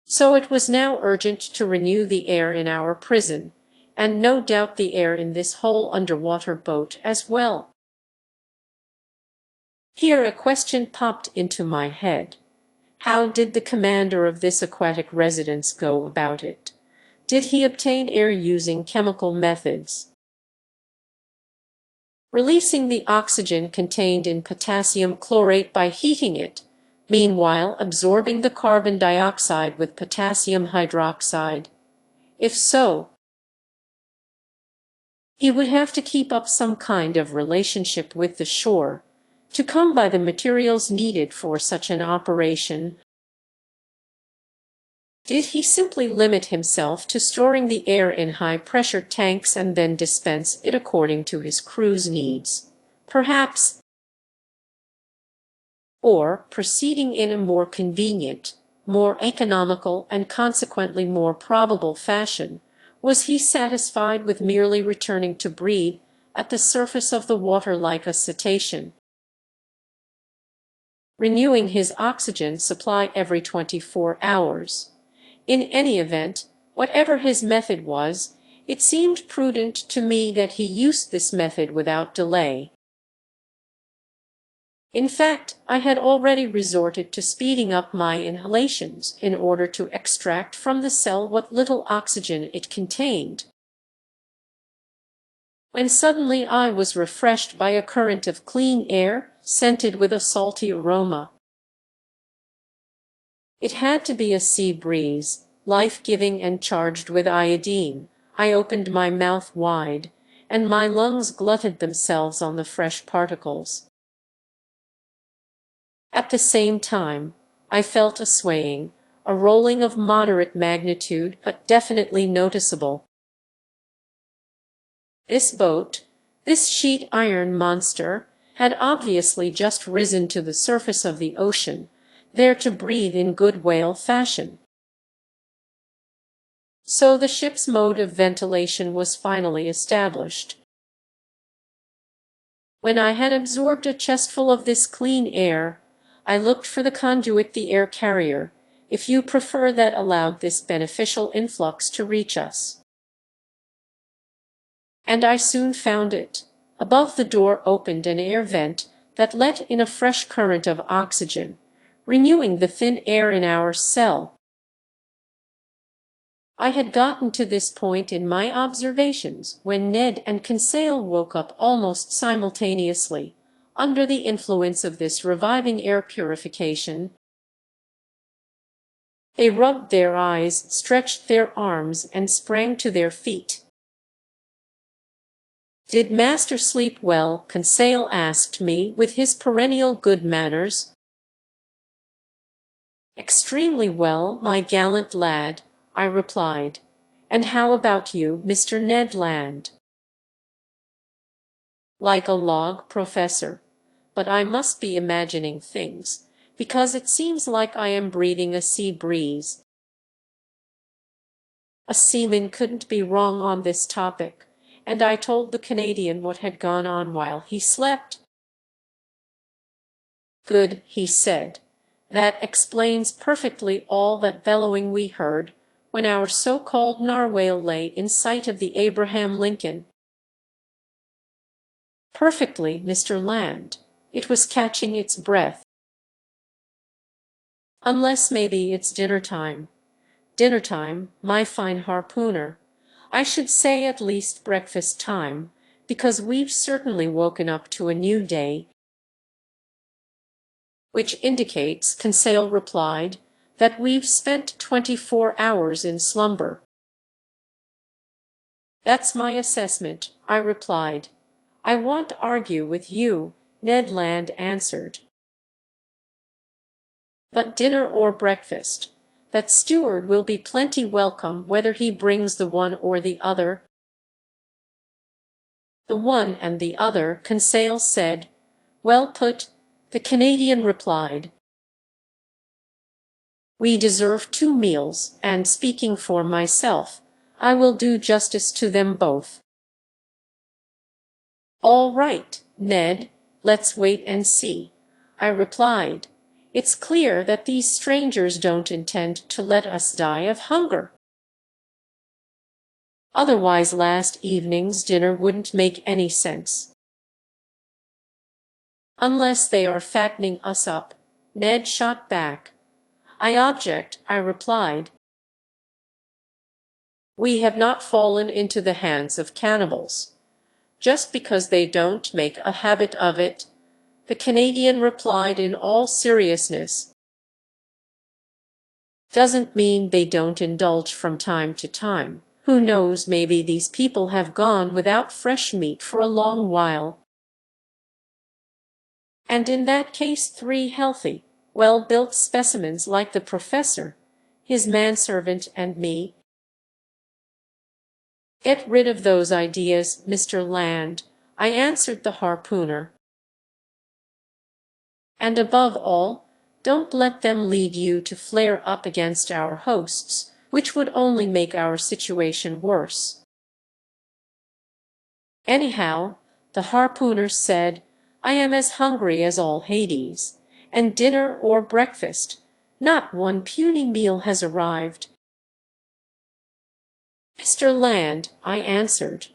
So it was now urgent to renew the air in our prison, and no doubt the air in this whole underwater boat as well. Here a question popped into my head. How did the commander of this aquatic residence go about it? Did he obtain air using chemical methods, releasing the oxygen contained in potassium chlorate by heating it, meanwhile absorbing the carbon dioxide with potassium hydroxide? If so, he would have to keep up some kind of relationship with the shore to come by the materials needed for such an operation. Did he simply limit himself to storing the air in high-pressure tanks and then dispense it according to his crew's needs? Perhaps. Or, proceeding in a more convenient, more economical, and consequently more probable fashion, was he satisfied with merely returning to breathe at the surface of the water like a cetacean, renewing his oxygen supply every 24 hours? In any event, whatever his method was, it seemed prudent to me that he used this method without delay. In fact, I had already resorted to speeding up my inhalations in order to extract from the cell what little oxygen it contained, when suddenly I was refreshed by a current of clean air, scented with a salty aroma. It had to be a sea breeze, life-giving and charged with iodine. I opened my mouth wide, and my lungs glutted themselves on the fresh particles. At the same time, I felt a swaying, a rolling of moderate magnitude, but definitely noticeable. This boat, this sheet iron monster, had obviously just risen to the surface of the ocean, there to breathe in good whale fashion. So the ship's mode of ventilation was finally established. When I had absorbed a chestful of this clean air, I looked for the conduit, the air carrier, if you prefer, that allowed this beneficial influx to reach us. And I soon found it. Above the door opened an air vent that let in a fresh current of oxygen, renewing the thin air in our cell. I had gotten to this point in my observations when Ned and Conseil woke up almost simultaneously, under the influence of this reviving air purification. They rubbed their eyes, stretched their arms, and sprang to their feet. "Did Master sleep well?" Conseil asked me with his perennial good manners. "Extremely well, my gallant lad," I replied. "And how about you, Mr. Ned Land?" "Like a log, Professor. But I must be imagining things, because it seems like I am breathing a sea breeze." A seaman couldn't be wrong on this topic, and I told the Canadian what had gone on while he slept. "Good," he said. "That explains perfectly all that bellowing we heard when our so-called narwhale lay in sight of the Abraham Lincoln." "Perfectly, Mr. Land. It was catching its breath." "Unless maybe it's dinner time." "Dinner time, my fine harpooner. I should say at least breakfast time, because we've certainly woken up to a new day." "Which indicates," Conseil replied, "that we've spent 24 hours in slumber." "That's my assessment," I replied. "I won't argue with you," Ned Land answered. "But dinner or breakfast, that steward will be plenty welcome whether he brings the one or the other." "The one and the other," Conseil said. "Well put," the Canadian replied. "We deserve 2 meals, and speaking for myself, I will do justice to them both." "All right, Ned, let's wait and see," I replied. "It's clear that these strangers don't intend to let us die of hunger. Otherwise last evening's dinner wouldn't make any sense." "Unless they are fattening us up," Ned shot back. "I object," I replied. "We have not fallen into the hands of cannibals, just because they don't make a habit of it," the Canadian replied in all seriousness. "Doesn't mean they don't indulge from time to time. Who knows, maybe these people have gone without fresh meat for a long while. And in that case 3 healthy, well-built specimens like the professor, his manservant, and me." "Get rid of those ideas, Mr. Land," I answered the harpooner. "And above all, don't let them lead you to flare up against our hosts, which would only make our situation worse." "Anyhow," the harpooner said, "I am as hungry as all Hades, and dinner or breakfast, not one puny meal has arrived." "Mr. Land," I answered,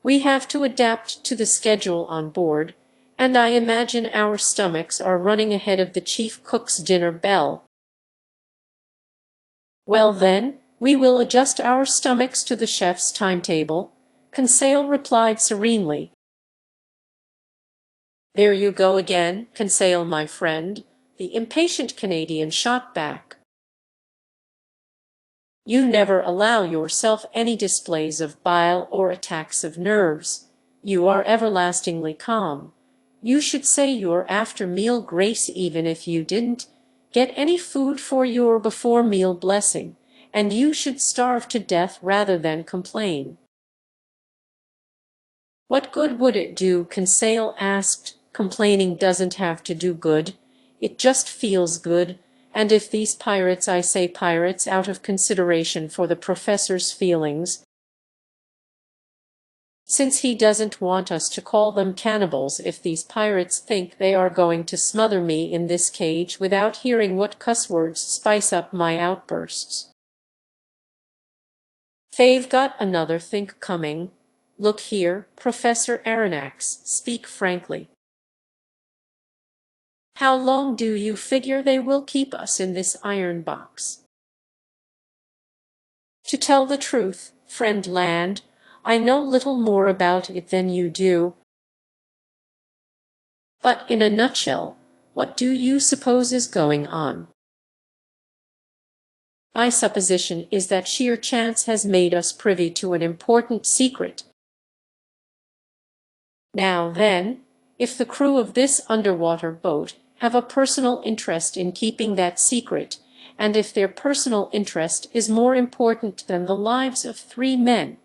"we have to adapt to the schedule on board, and I imagine our stomachs are running ahead of the chief cook's dinner bell." "Well then, we will adjust our stomachs to the chef's timetable," Conseil replied serenely. "There you go again, Conseil, my friend," the impatient Canadian shot back. You never allow yourself any displays of bile or attacks of nerves. You are everlastingly calm. You should say your after-meal grace even if you didn't get any food for your before-meal blessing, and you should starve to death rather than complain. What good would it do? Conseil asked. Complaining doesn't have to do good. It just feels good. And if these pirates, I say pirates out of consideration for the professor's feelings, since he doesn't want us to call them cannibals, if these pirates think they are going to smother me in this cage without hearing what cuss words spice up my outbursts. They've got another think coming. Look here, Professor Aronnax, speak frankly. How long do you figure they will keep us in this iron box? To tell the truth, friend Land, I know little more about it than you do. But in a nutshell, what do you suppose is going on? My supposition is that sheer chance has made us privy to an important secret. Now then, if the crew of this underwater boat have a personal interest in keeping that secret, and if their personal interest is more important than the lives of 3 men,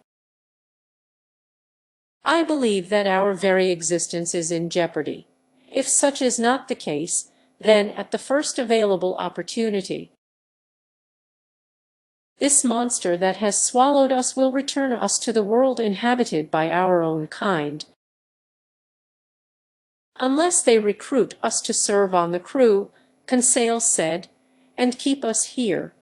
I believe that our very existence is in jeopardy. If such is not the case, then at the first available opportunity, this monster that has swallowed us will return us to the world inhabited by our own kind. Unless they recruit us to serve on the crew, Conseil said, and keep us here.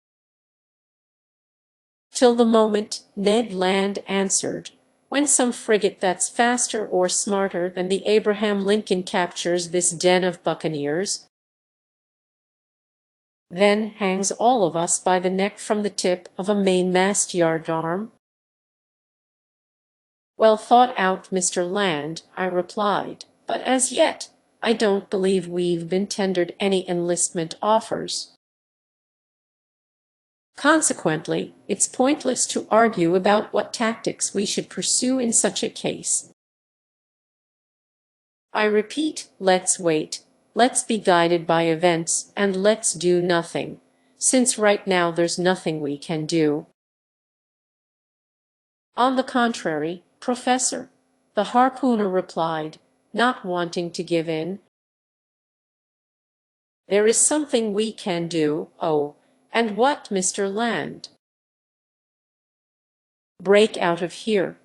Till the moment, Ned Land answered, when some frigate that's faster or smarter than the Abraham Lincoln captures this den of buccaneers, then hangs all of us by the neck from the tip of a mainmast yardarm. Well thought out, Mr. Land, I replied, but as yet, I don't believe we've been tendered any enlistment offers. Consequently, it's pointless to argue about what tactics we should pursue in such a case. I repeat, let's wait, let's be guided by events, and let's do nothing, since right now there's nothing we can do. On the contrary, Professor, the harpooner replied, not wanting to give in. There is something we can do. Oh, and what, Mr. Land? Break out of here.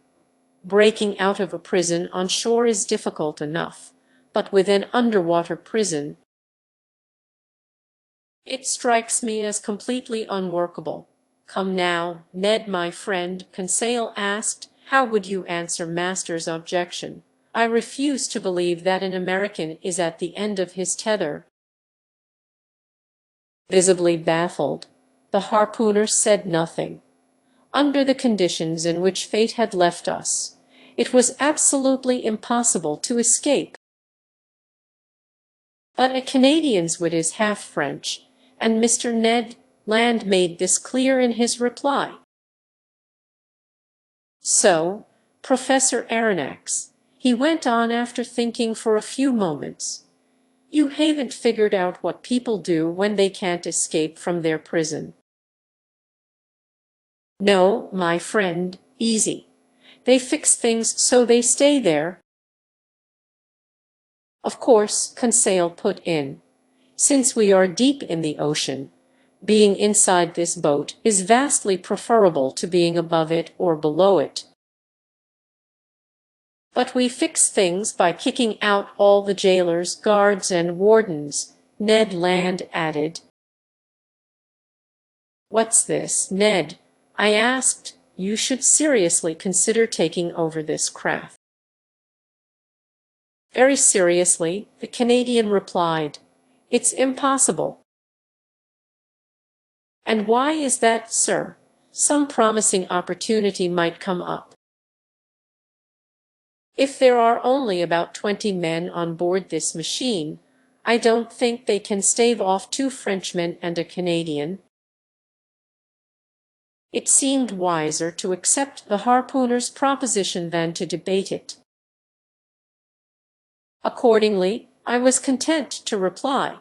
Breaking out of a prison on shore is difficult enough, but with an underwater prison, it strikes me as completely unworkable. Come now, Ned, my friend, Conseil asked, how would you answer Master's objection? I refuse to believe that an American is at the end of his tether. Visibly baffled, the harpooner said nothing. Under the conditions in which fate had left us, it was absolutely impossible to escape. But a Canadian's wit is half French, and Mr. Ned Land made this clear in his reply. So, Professor Aronnax, he went on after thinking for a few moments, you haven't figured out what people do when they can't escape from their prison. No, my friend, easy. They fix things so they stay there. Of course, Conseil put in, since we are deep in the ocean, being inside this boat is vastly preferable to being above it or below it. But we fix things by kicking out all the jailers, guards, and wardens, Ned Land added. What's this, Ned? I asked. You should seriously consider taking over this craft. Very seriously, the Canadian replied. It's impossible. And why is that, sir? Some promising opportunity might come up. If there are only about 20 men on board this machine, I don't think they can stave off 2 Frenchmen and a Canadian. It seemed wiser to accept the harpooner's proposition than to debate it. Accordingly, I was content to reply,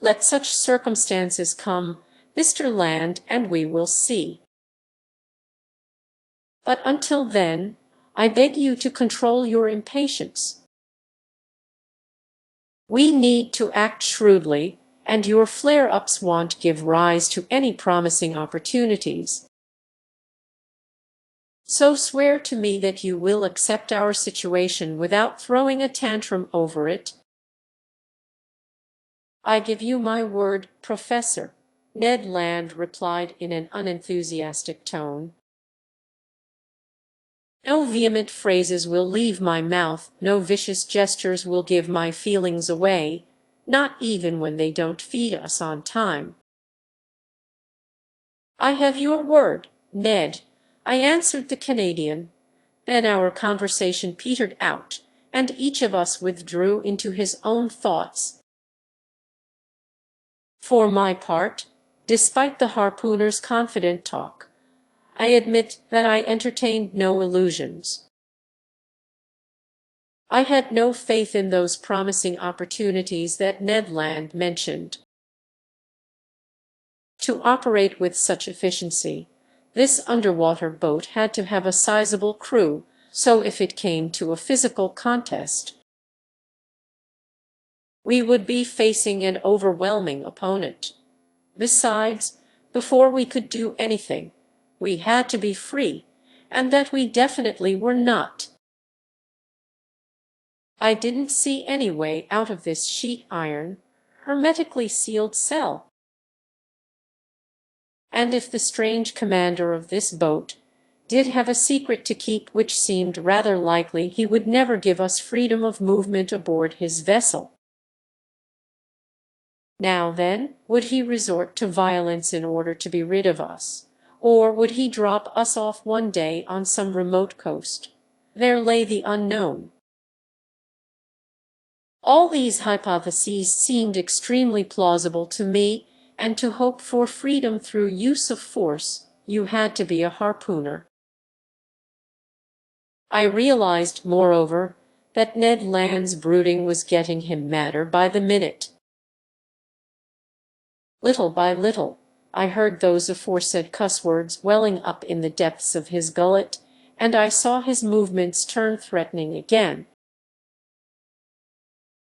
"Let such circumstances come, Mr. Land, and we will see. But until then, I beg you to control your impatience. We need to act shrewdly, and your flare-ups won't give rise to any promising opportunities. So swear to me that you will accept our situation without throwing a tantrum over it." "I give you my word, Professor," Ned Land replied in an unenthusiastic tone. "No vehement phrases will leave my mouth, no vicious gestures will give my feelings away, not even when they don't feed us on time." "I have your word, Ned," I answered the Canadian. Then our conversation petered out, and each of us withdrew into his own thoughts. For my part, despite the harpooner's confident talk, I admit that I entertained no illusions. I had no faith in those promising opportunities that Ned Land mentioned. To operate with such efficiency, this underwater boat had to have a sizable crew, so if it came to a physical contest, we would be facing an overwhelming opponent. Besides, before we could do anything, we had to be free, and that we definitely were not. I didn't see any way out of this sheet iron, hermetically sealed cell. And if the strange commander of this boat did have a secret to keep, which seemed rather likely, he would never give us freedom of movement aboard his vessel. Now then, would he resort to violence in order to be rid of us? Or would he drop us off one day on some remote coast? There lay the unknown. All these hypotheses seemed extremely plausible to me, and to hope for freedom through use of force, you had to be a harpooner. I realized, moreover, that Ned Land's brooding was getting him madder by the minute. Little by little, I heard those aforesaid cuss-words welling up in the depths of his gullet, and I saw his movements turn threatening again.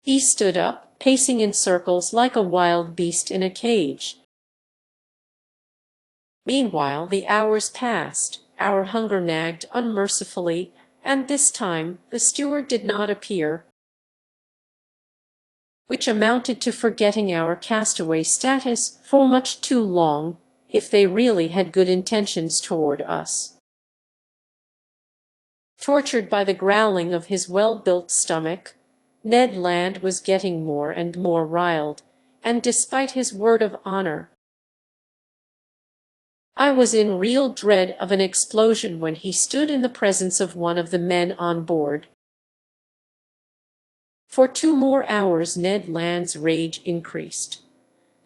He stood up, pacing in circles like a wild beast in a cage. Meanwhile, the hours passed, our hunger nagged unmercifully, and this time the steward did not appear, which amounted to forgetting our castaway status for much too long, if they really had good intentions toward us. Tortured by the growling of his well-built stomach, Ned Land was getting more and more riled, and despite his word of honor, I was in real dread of an explosion when he stood in the presence of one of the men on board. For 2 more hours Ned Land's rage increased.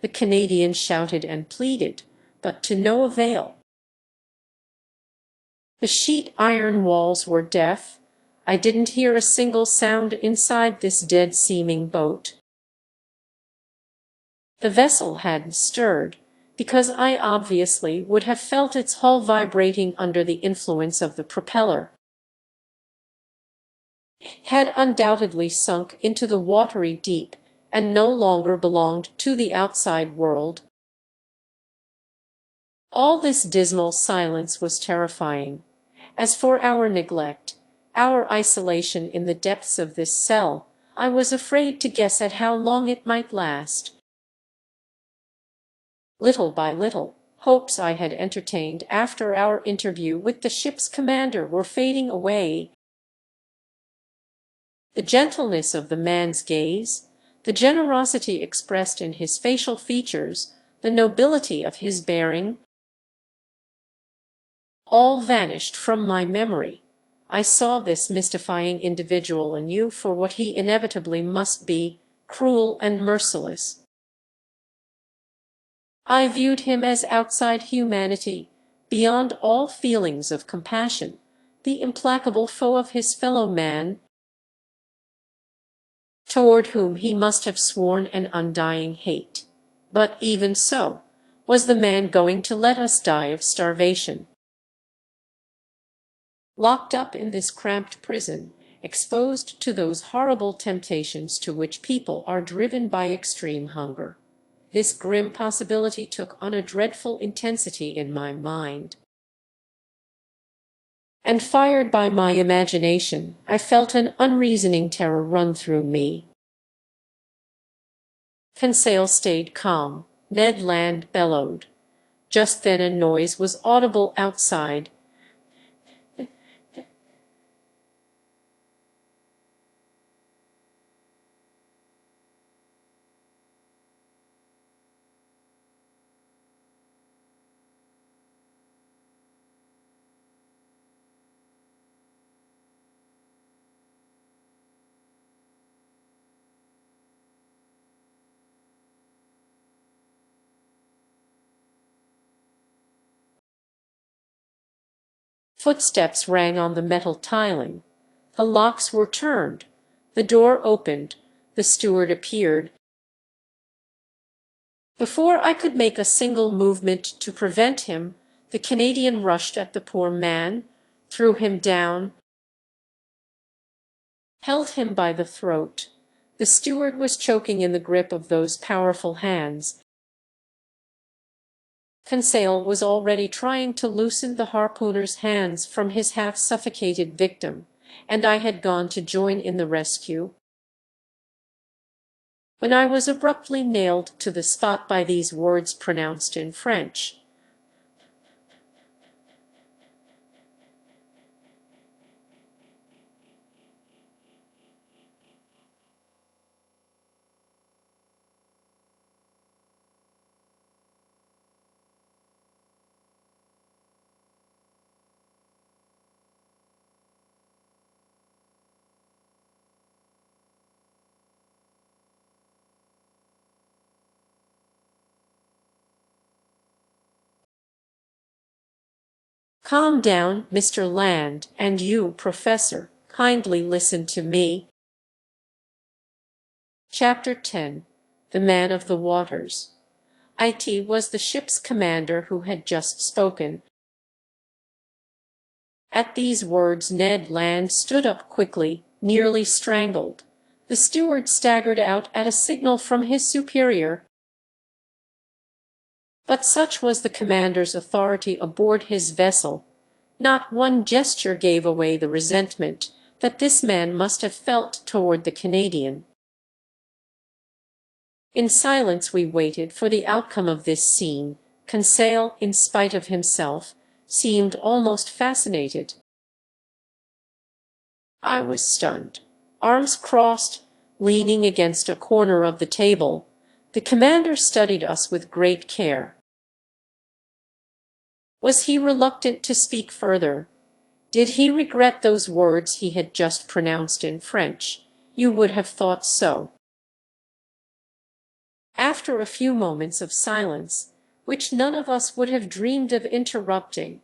The Canadian shouted and pleaded, but to no avail. The sheet iron walls were deaf. I didn't hear a single sound inside this dead-seeming boat. The vessel hadn't stirred, because I obviously would have felt its hull vibrating under the influence of the propeller. It had undoubtedly sunk into the watery deep, and no longer belonged to the outside world. All this dismal silence was terrifying. As for our neglect, our isolation in the depths of this cell, I was afraid to guess at how long it might last. Little by little, hopes I had entertained after our interview with the ship's commander were fading away. The gentleness of the man's gaze, the generosity expressed in his facial features, the nobility of his bearing, all vanished from my memory. I saw this mystifying individual anew for what he inevitably must be, cruel and merciless. I viewed him as outside humanity, beyond all feelings of compassion, the implacable foe of his fellow man, toward whom he must have sworn an undying hate. But even so, was the man going to let us die of starvation? Locked up in this cramped prison, exposed to those horrible temptations to which people are driven by extreme hunger. This grim possibility took on a dreadful intensity in my mind. And fired by my imagination, I felt an unreasoning terror run through me. Conseil stayed calm. Ned Land bellowed. Just then a noise was audible outside. Footsteps rang on the metal tiling. The locks were turned. The door opened. The steward appeared. Before I could make a single movement to prevent him, the Canadian rushed at the poor man, threw him down, held him by the throat. The steward was choking in the grip of those powerful hands. Conseil was already trying to loosen the harpooner's hands from his half-suffocated victim, and I had gone to join in the rescue, when I was abruptly nailed to the spot by these words pronounced in French. "Calm down, Mr. Land, and you, Professor, kindly listen to me." Chapter 10. The Man of the Waters. It was the ship's commander who had just spoken. At these words Ned Land stood up quickly, nearly strangled. The steward staggered out at a signal from his superior. But such was the commander's authority aboard his vessel. Not one gesture gave away the resentment that this man must have felt toward the Canadian. In silence we waited for the outcome of this scene. Conseil, in spite of himself, seemed almost fascinated. I was stunned. Arms crossed, leaning against a corner of the table, the commander studied us with great care. Was he reluctant to speak further? Did he regret those words he had just pronounced in French? You would have thought so. After a few moments of silence, which none of us would have dreamed of interrupting,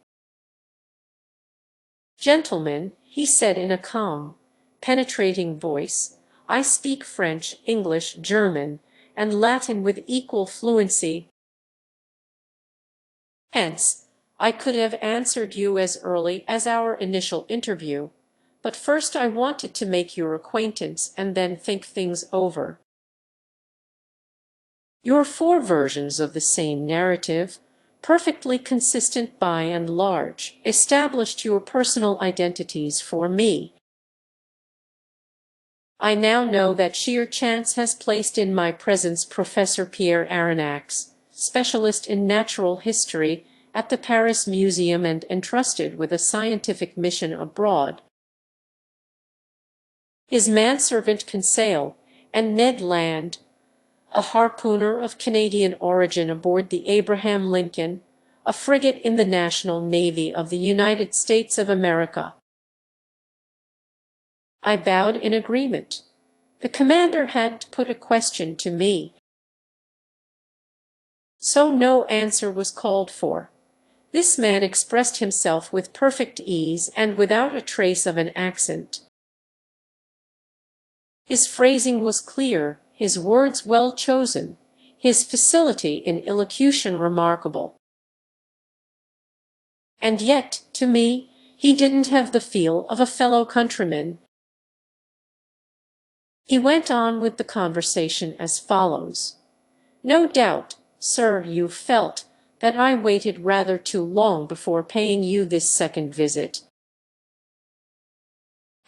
"Gentlemen," he said in a calm, penetrating voice, "I speak French, English, German, and Latin with equal fluency. Hence, I could have answered you as early as our initial interview, but first I wanted to make your acquaintance and then think things over. Your four versions of the same narrative, perfectly consistent by and large, established your personal identities for me. I now know that sheer chance has placed in my presence Professor Pierre Aronnax, specialist in natural history, at the Paris Museum and entrusted with a scientific mission abroad. His manservant Conseil, and Ned Land, a harpooner of Canadian origin aboard the Abraham Lincoln, a frigate in the National Navy of the United States of America. I bowed in agreement. The commander had put a question to me, so no answer was called for. This man expressed himself with perfect ease and without a trace of an accent. His phrasing was clear, his words well chosen, his facility in elocution remarkable. And yet, to me, he didn't have the feel of a fellow countryman. He went on with the conversation as follows. "No doubt, sir, you felt that I waited rather too long before paying you this second visit.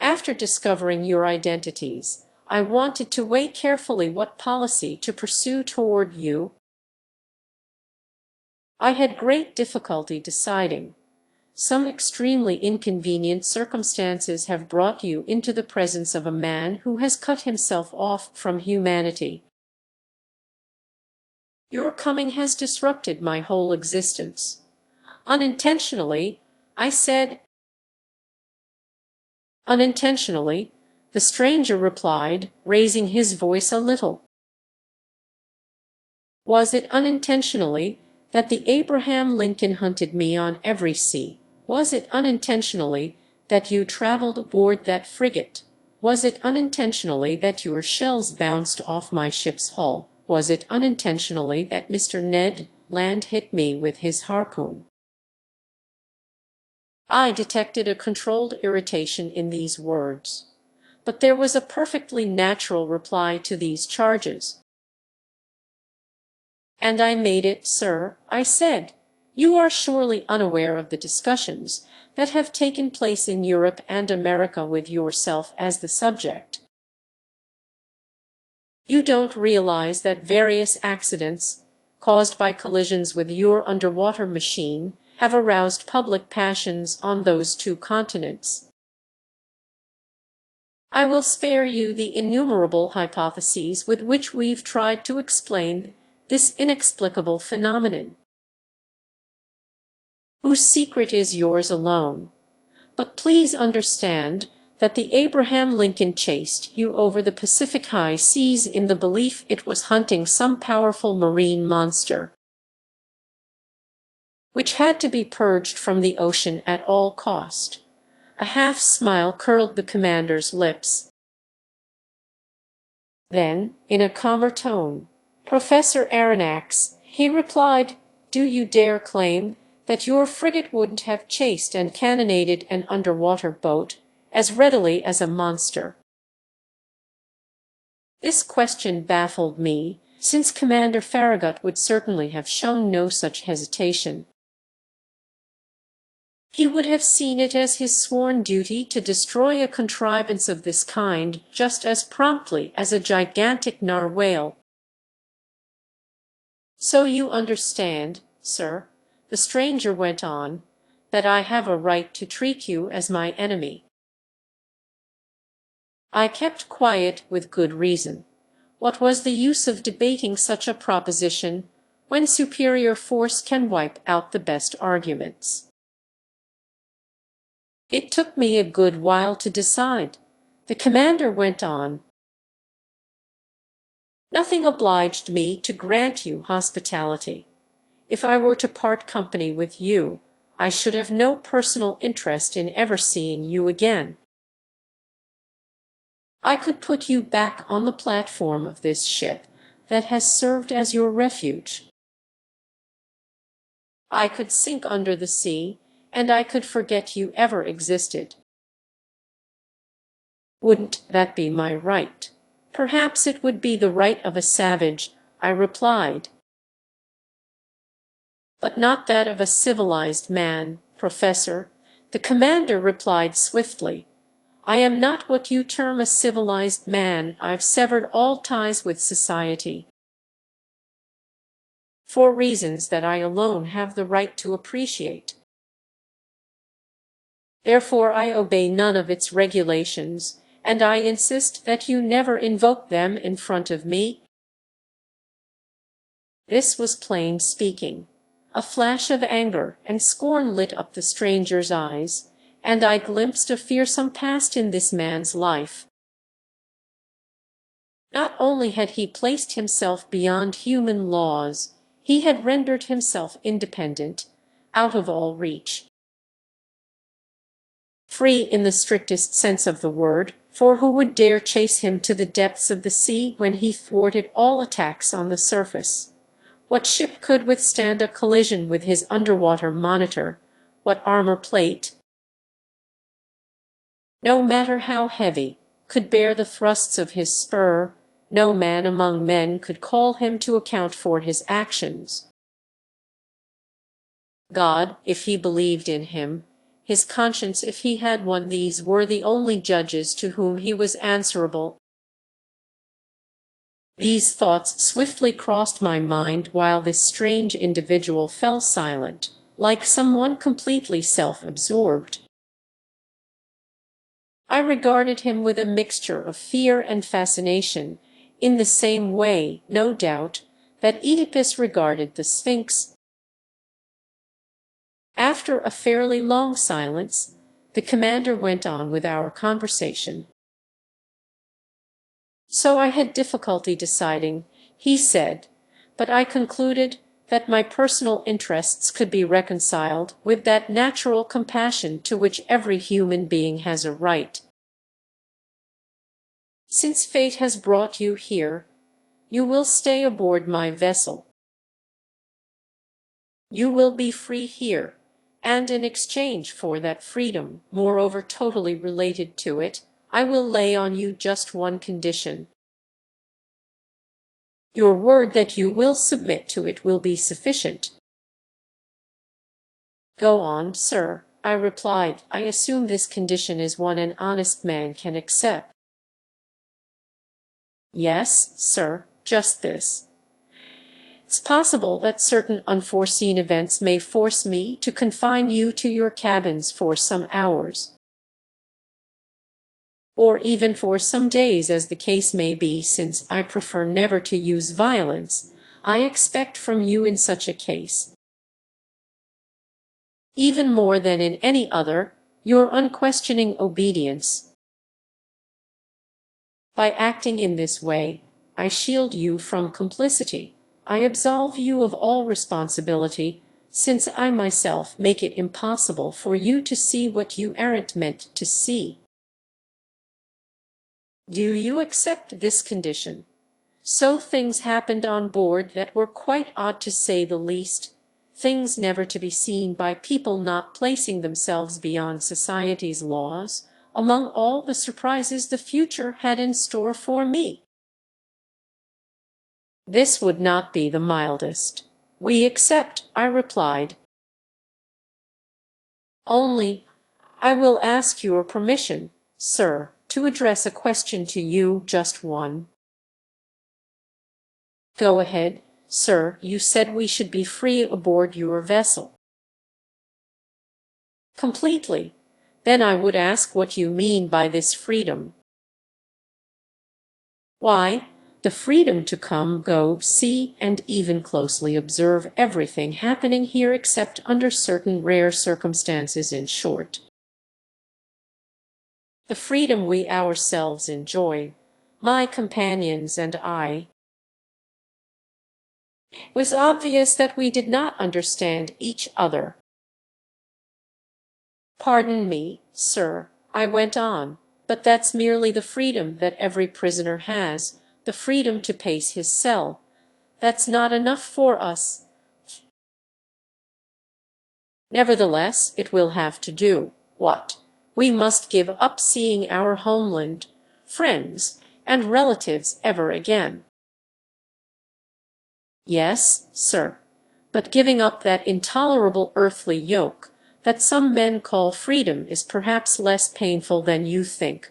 After discovering your identities, I wanted to weigh carefully what policy to pursue toward you. I had great difficulty deciding. Some extremely inconvenient circumstances have brought you into the presence of a man who has cut himself off from humanity. Your coming has disrupted my whole existence. Unintentionally, I said. Unintentionally, the stranger replied, raising his voice a little. Was it unintentionally that the Abraham Lincoln hunted me on every sea? Was it unintentionally that you traveled aboard that frigate? Was it unintentionally that your shells bounced off my ship's hull? Was it unintentionally that Mr. Ned Land hit me with his harpoon? I detected a controlled irritation in these words, but there was a perfectly natural reply to these charges. And I made it, sir, I said. You are surely unaware of the discussions that have taken place in Europe and America with yourself as the subject. You don't realize that various accidents, caused by collisions with your underwater machine, have aroused public passions on those two continents. I will spare you the innumerable hypotheses with which we've tried to explain this inexplicable phenomenon, whose secret is yours alone. But please understand that the Abraham Lincoln chased you over the Pacific high seas in the belief it was hunting some powerful marine monster, which had to be purged from the ocean at all cost. A half-smile curled the commander's lips. Then, in a calmer tone, "Professor Aronnax," he replied, "do you dare claim that your frigate wouldn't have chased and cannonaded an underwater boat as readily as a monster?" This question baffled me, since Commander Farragut would certainly have shown no such hesitation. He would have seen it as his sworn duty to destroy a contrivance of this kind just as promptly as a gigantic narwhale. "So you understand, sir," the stranger went on, "that I have a right to treat you as my enemy." I kept quiet with good reason. What was the use of debating such a proposition when superior force can wipe out the best arguments? It took me a good while to decide. The commander went on. "Nothing obliged me to grant you hospitality. If I were to part company with you, I should have no personal interest in ever seeing you again. I could put you back on the platform of this ship that has served as your refuge. I could sink under the sea, and I could forget you ever existed. Wouldn't that be my right? Perhaps it would be the right of a savage," I replied. "But not that of a civilized man, Professor," the commander replied swiftly. "I am not what you term a civilized man. I've severed all ties with society, for reasons that I alone have the right to appreciate. Therefore I obey none of its regulations, and I insist that you never invoke them in front of me." This was plain speaking. A flash of anger and scorn lit up the stranger's eyes, and I glimpsed a fearsome past in this man's life. Not only had he placed himself beyond human laws, he had rendered himself independent, out of all reach. Free in the strictest sense of the word, for who would dare chase him to the depths of the sea when he thwarted all attacks on the surface? What ship could withstand a collision with his underwater monitor? What armor plate, no matter how heavy, could bear the thrusts of his spur? No man among men could call him to account for his actions. God, if he believed in him, his conscience if he had one, these were the only judges to whom he was answerable. These thoughts swiftly crossed my mind while this strange individual fell silent, like someone completely self-absorbed. I regarded him with a mixture of fear and fascination, in the same way, no doubt, that Oedipus regarded the Sphinx. After a fairly long silence, the commander went on with our conversation. So I had difficulty deciding, he said, but I concluded that my personal interests could be reconciled with that natural compassion to which every human being has a right. Since fate has brought you here, you will stay aboard my vessel. You will be free here, and in exchange for that freedom, moreover totally related to it, I will lay on you just one condition. Your word that you will submit to it will be sufficient. Go on, sir, I replied. I assume this condition is one an honest man can accept. Yes, sir, just this. It's possible that certain unforeseen events may force me to confine you to your cabins for some hours, or even for some days, as the case may be. Since I prefer never to use violence, I expect from you in such a case, even more than in any other, your unquestioning obedience. By acting in this way, I shield you from complicity. I absolve you of all responsibility, since I myself make it impossible for you to see what you aren't meant to see. Do you accept this condition? So things happened on board that were quite odd, to say the least, things never to be seen by people not placing themselves beyond society's laws, among all the surprises the future had in store for me. This would not be the mildest. We accept, I replied. Only, I will ask your permission, sir, to address a question to you, just one. Go ahead, sir. You said we should be free aboard your vessel. Completely. Then I would ask what you mean by this freedom. Why, the freedom to come, go, see, and even closely observe everything happening here except under certain rare circumstances, in short. The freedom we ourselves enjoy, my companions and I. It was obvious that we did not understand each other. Pardon me, sir, I went on, but that's merely the freedom that every prisoner has, the freedom to pace his cell. That's not enough for us. Nevertheless, it will have to do. What? We must give up seeing our homeland, friends, and relatives ever again. Yes, sir, but giving up that intolerable earthly yoke that some men call freedom is perhaps less painful than you think.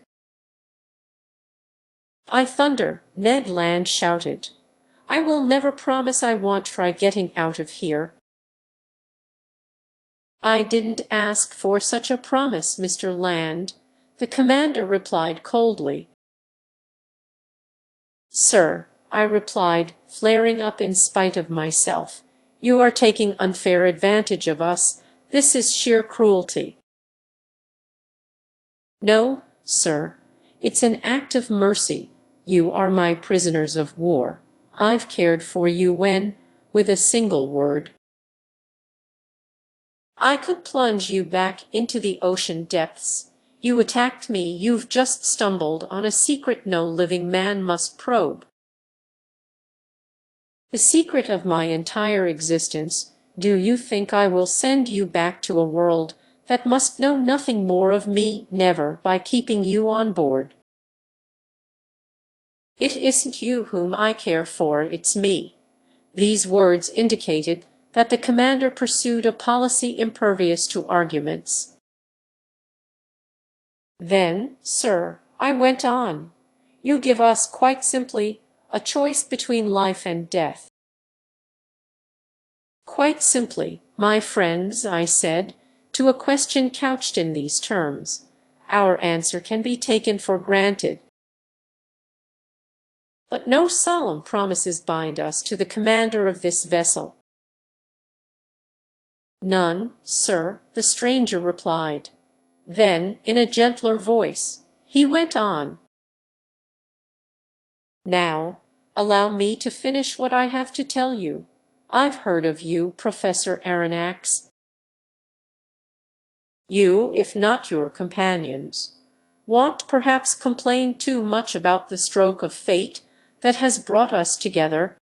I thunder, Ned Land shouted. I will never promise I won't try getting out of here. I didn't ask for such a promise, Mr. Land, the commander replied coldly. Sir, I replied, flaring up in spite of myself, you are taking unfair advantage of us. This is sheer cruelty. No, sir, it's an act of mercy. You are my prisoners of war. I've cared for you when, with a single word, I could plunge you back into the ocean depths. You attacked me, you've just stumbled on a secret no living man must probe. The secret of my entire existence. Do you think I will send you back to a world that must know nothing more of me? Never, by keeping you on board. It isn't you whom I care for, it's me. These words indicated that the commander pursued a policy impervious to arguments. Then, sir, I went on, you give us, quite simply, a choice between life and death. Quite simply, my friends, I said, to a question couched in these terms, our answer can be taken for granted. But no solemn promises bind us to the commander of this vessel. None, sir, the stranger replied. Then, in a gentler voice, he went on. Now, allow me to finish what I have to tell you. I've heard of you, Professor Aronnax. You, if not your companions, won't perhaps complain too much about the stroke of fate that has brought us together.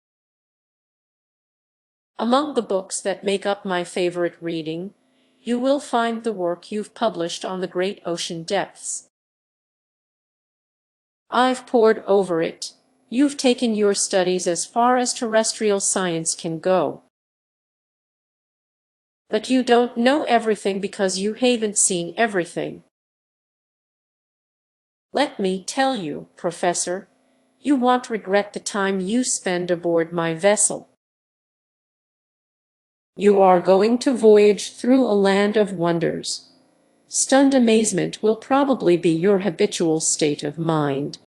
Among the books that make up my favorite reading, you will find the work you've published on the great ocean depths. I've pored over it. You've taken your studies as far as terrestrial science can go. But you don't know everything because you haven't seen everything. Let me tell you, Professor, you won't regret the time you spend aboard my vessel. You are going to voyage through a land of wonders. Stunned amazement will probably be your habitual state of mind.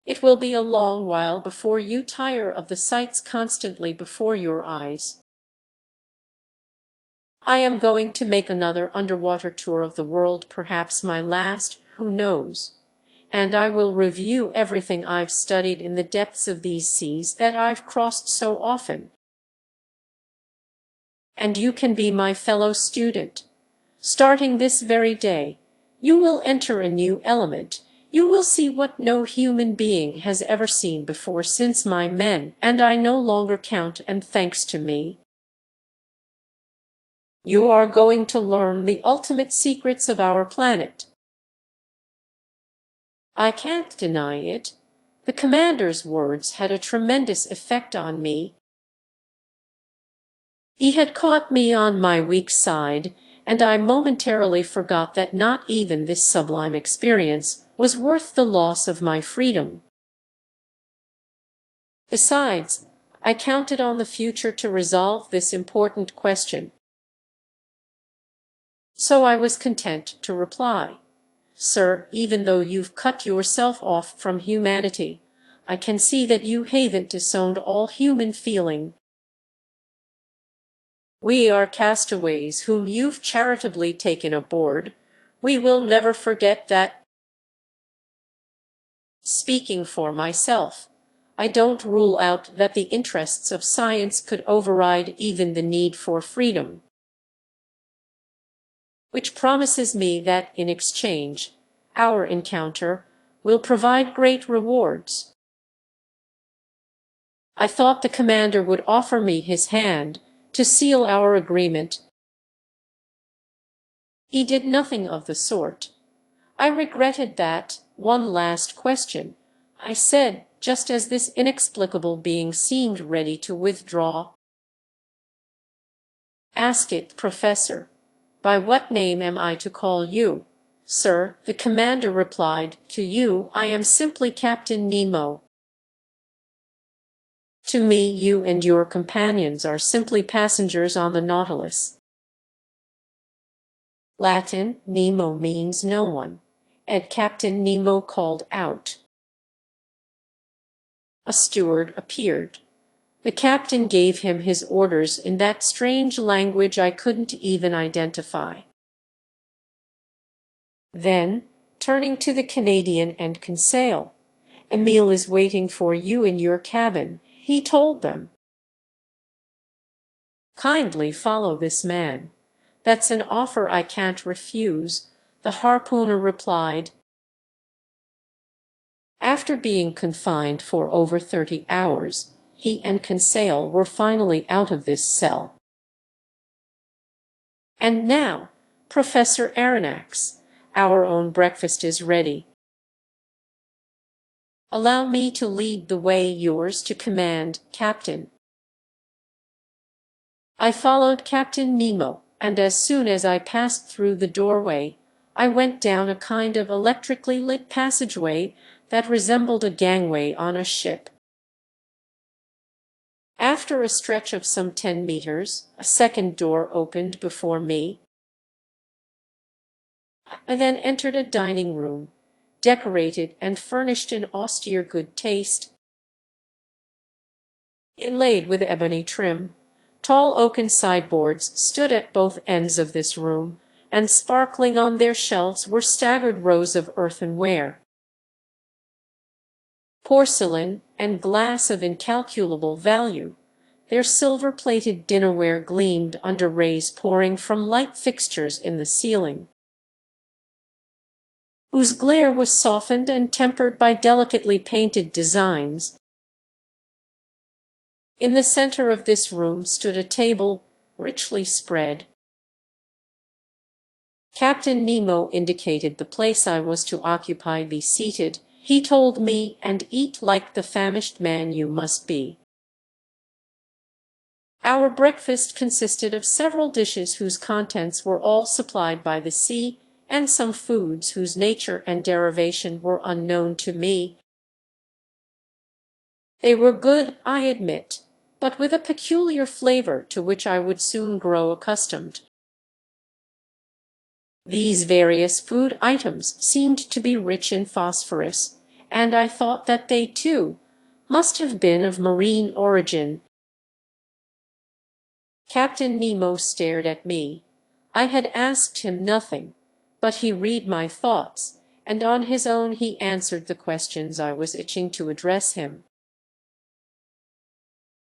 It will be a long while before you tire of the sights constantly before your eyes. I am going to make another underwater tour of the world, perhaps my last, who knows? And I will review everything I've studied in the depths of these seas that I've crossed so often. And you can be my fellow student. Starting this very day, you will enter a new element. You will see what no human being has ever seen before since my men and I no longer count, and thanks to me. You are going to learn the ultimate secrets of our planet. I can't deny it. The commander's words had a tremendous effect on me. He had caught me on my weak side, and I momentarily forgot that not even this sublime experience was worth the loss of my freedom. Besides, I counted on the future to resolve this important question. So I was content to reply, Sir, even though you've cut yourself off from humanity, I can see that you haven't disowned all human feeling. We are castaways whom you've charitably taken aboard. We will never forget that. Speaking for myself, I don't rule out that the interests of science could override even the need for freedom, which promises me that, in exchange, our encounter will provide great rewards. I thought the commander would offer me his hand to seal our agreement. He did nothing of the sort. I regretted that. One last question, I said, just as this inexplicable being seemed ready to withdraw. Ask it, Professor. By what name am I to call you? Sir, the commander replied, to you I am simply Captain Nemo. To me, you and your companions are simply passengers on the Nautilus. Latin, Nemo means no one, and Captain Nemo called out. A steward appeared. The captain gave him his orders in that strange language I couldn't even identify. Then, turning to the Canadian and Conseil, "A meal is waiting for you in your cabin," he told them. Kindly follow this man. That's an offer I can't refuse, the harpooner replied. After being confined for over 30 hours, he and Conseil were finally out of this cell. And now, Professor Aronnax, our own breakfast is ready. Allow me to lead the way, yours to command, Captain. I followed Captain Nemo, and as soon as I passed through the doorway, I went down a kind of electrically lit passageway that resembled a gangway on a ship. After a stretch of some 10 meters, a second door opened before me. I then entered a dining room, decorated and furnished in austere good taste. Inlaid with ebony trim, tall oaken sideboards stood at both ends of this room, and sparkling on their shelves were staggered rows of earthenware, porcelain, and glass of incalculable value. Their silver-plated dinnerware gleamed under rays pouring from light fixtures in the ceiling, whose glare was softened and tempered by delicately painted designs. In the center of this room stood a table, richly spread. Captain Nemo indicated the place I was to occupy. Be seated, he told me, and eat like the famished man you must be. Our breakfast consisted of several dishes whose contents were all supplied by the sea, and some foods whose nature and derivation were unknown to me. They were good, I admit, but with a peculiar flavor to which I would soon grow accustomed. These various food items seemed to be rich in phosphorus, and I thought that they, too, must have been of marine origin. Captain Nemo stared at me. I had asked him nothing, but he read my thoughts, and on his own he answered the questions I was itching to address him.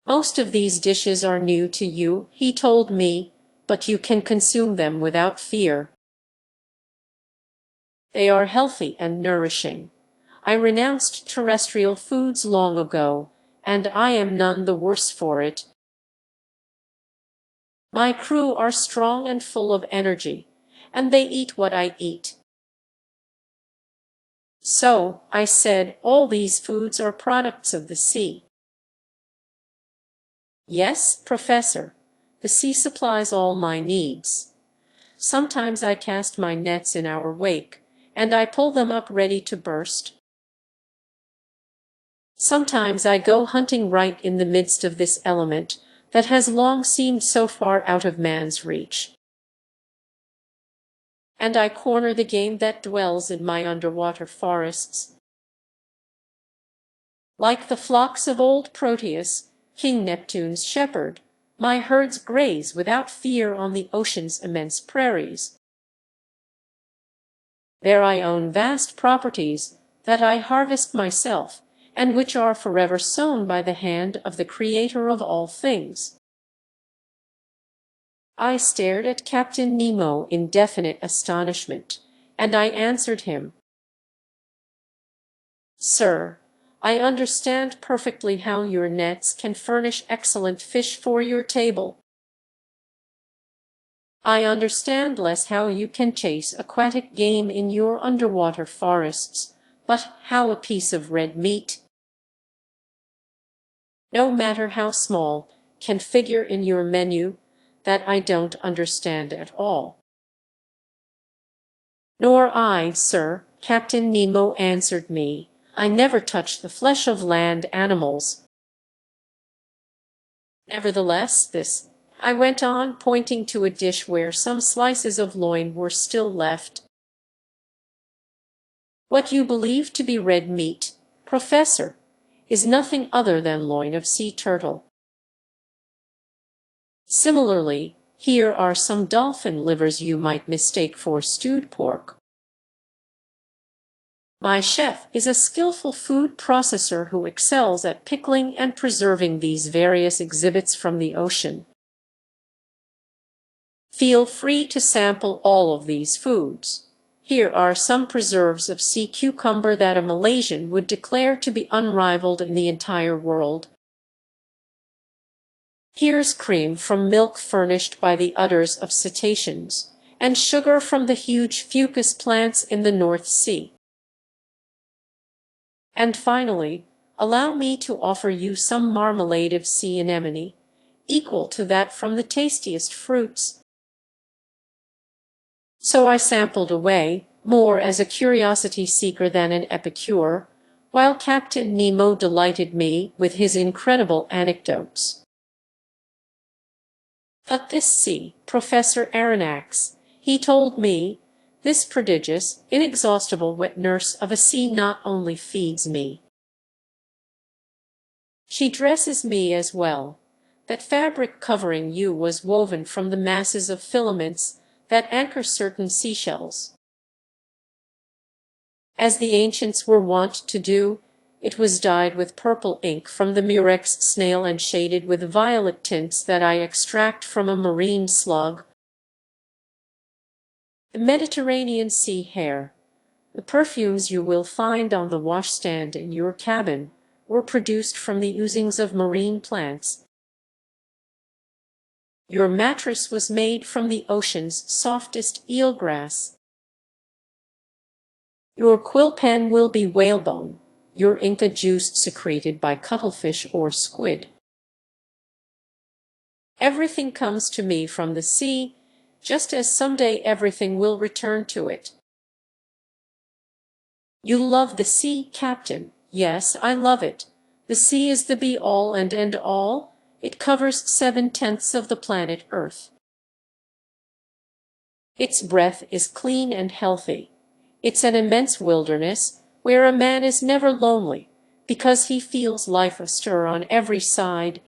Most of these dishes are new to you, he told me, but you can consume them without fear. They are healthy and nourishing. I renounced terrestrial foods long ago, and I am none the worse for it. My crew are strong and full of energy, and they eat what I eat. So, I said, all these foods are products of the sea. Yes, Professor, the sea supplies all my needs. Sometimes I cast my nets in our wake, and I pull them up ready to burst. Sometimes I go hunting right in the midst of this element that has long seemed so far out of man's reach. And I corner the game that dwells in my underwater forests. Like the flocks of old Proteus, King Neptune's shepherd, my herds graze without fear on the ocean's immense prairies. There I own vast properties that I harvest myself, and which are forever sown by the hand of the Creator of all things. I stared at Captain Nemo in definite astonishment, and I answered him, Sir, I understand perfectly how your nets can furnish excellent fish for your table. I understand less how you can chase aquatic game in your underwater forests, but how a piece of red meat, no matter how small, can figure in your menu, that I don't understand at all. Nor I, sir, Captain Nemo answered me. I never touch the flesh of land animals. Nevertheless, this, I went on, pointing to a dish where some slices of loin were still left. What you believe to be red meat, Professor, is nothing other than loin of sea turtle. Similarly, here are some dolphin livers you might mistake for stewed pork. My chef is a skillful food processor who excels at pickling and preserving these various exhibits from the ocean. Feel free to sample all of these foods. Here are some preserves of sea cucumber that a Malaysian would declare to be unrivaled in the entire world. Here's cream from milk furnished by the udders of cetaceans, and sugar from the huge fucus plants in the North Sea. And finally, allow me to offer you some marmalade of sea anemone, equal to that from the tastiest fruits. So I sampled away, more as a curiosity seeker than an epicure, while Captain Nemo delighted me with his incredible anecdotes. But this sea, Professor Aronnax, he told me, this prodigious, inexhaustible wet nurse of a sea not only feeds me, she dresses me as well. That fabric covering you was woven from the masses of filaments that anchor certain seashells. As the ancients were wont to do, it was dyed with purple ink from the murex snail and shaded with violet tints that I extract from a marine slug. The Mediterranean sea hair, the perfumes you will find on the washstand in your cabin, were produced from the oozings of marine plants. Your mattress was made from the ocean's softest eelgrass. Your quill pen will be whalebone, your Inca juice secreted by cuttlefish or squid. Everything comes to me from the sea, just as someday everything will return to it. You love the sea, Captain. Yes, I love it. The sea is the be-all and end-all. It covers 7/10 of the planet Earth. Its breath is clean and healthy. It's an immense wilderness where a man is never lonely because he feels life astir on every side.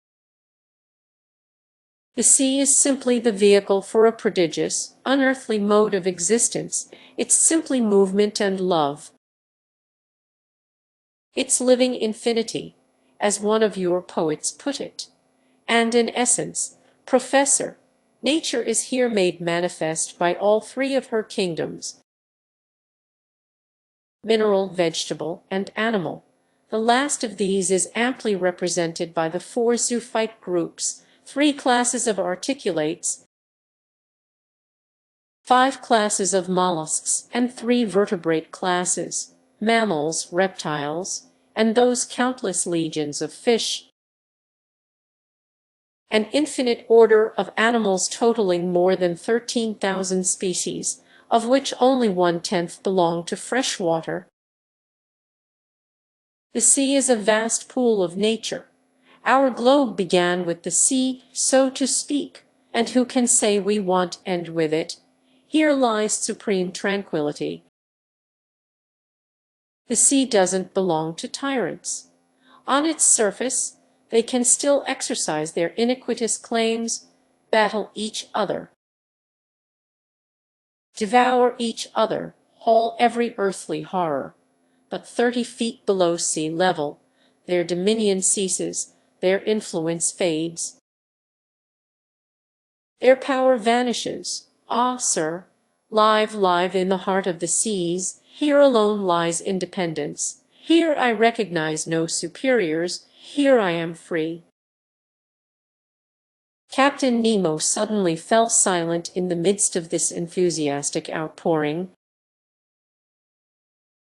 The sea is simply the vehicle for a prodigious, unearthly mode of existence. It's simply movement and love. It's living infinity, as one of your poets put it. And in essence, Professor, nature is here made manifest by all three of her kingdoms: mineral, vegetable, and animal. The last of these is amply represented by the four zoophyte groups, 3 classes of articulates, 5 classes of mollusks, and 3 vertebrate classes, mammals, reptiles, and those countless legions of fish. An infinite order of animals totaling more than 13,000 species, of which only 1/10 belong to fresh water. The sea is a vast pool of nature. Our globe began with the sea, so to speak, and who can say we won't end with it? Here lies supreme tranquility. The sea doesn't belong to tyrants. On its surface, they can still exercise their iniquitous claims, battle each other, devour each other, haul every earthly horror. But 30 feet below sea level, their dominion ceases, their influence fades. Their power vanishes. Ah, sir, live in the heart of the seas, here alone lies independence. Here I recognize no superiors, here I am free. Captain Nemo suddenly fell silent in the midst of this enthusiastic outpouring.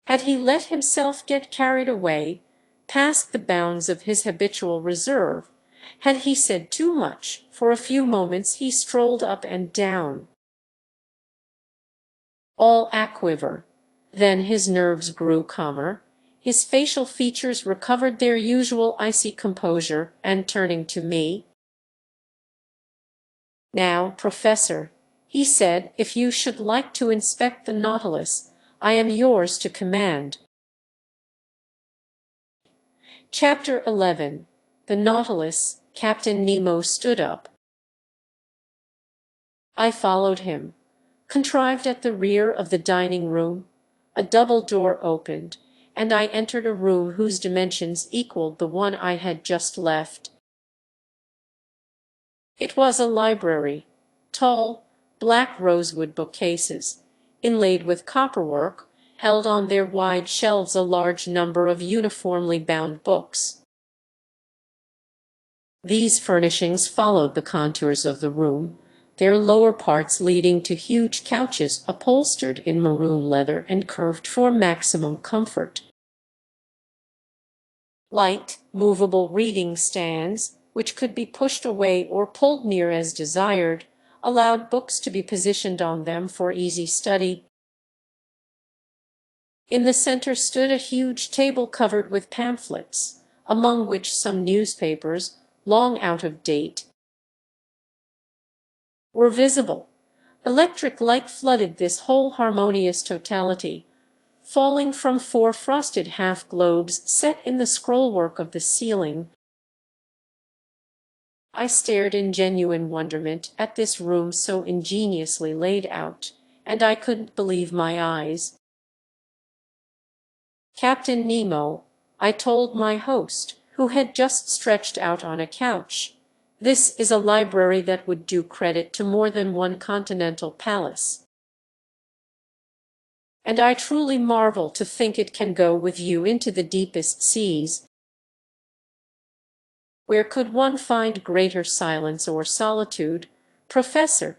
Had he let himself get carried away, past the bounds of his habitual reserve? Had he said too much? For a few moments he strolled up and down, all aquiver. Then his nerves grew calmer, his facial features recovered their usual icy composure, and turning to me, "Now, Professor," he said, "if you should like to inspect the Nautilus, I am yours to command." Chapter 11. The Nautilus. Captain Nemo stood up. I followed him. Contrived at the rear of the dining room, a double door opened, and I entered a room whose dimensions equaled the one I had just left. It was a library, tall, black rosewood bookcases, inlaid with copperwork, held on their wide shelves a large number of uniformly bound books. These furnishings followed the contours of the room, their lower parts leading to huge couches upholstered in maroon leather and curved for maximum comfort. Light, movable reading stands, which could be pushed away or pulled near as desired, allowed books to be positioned on them for easy study. In the center stood a huge table covered with pamphlets, among which some newspapers, long out of date, were visible. Electric light flooded this whole harmonious totality, falling from 4 frosted half-globes set in the scrollwork of the ceiling. I stared in genuine wonderment at this room so ingeniously laid out, and I couldn't believe my eyes. "Captain Nemo," I told my host, who had just stretched out on a couch, "this is a library that would do credit to more than one continental palace. And I truly marvel to think it can go with you into the deepest seas. Where could one find greater silence or solitude, Professor?"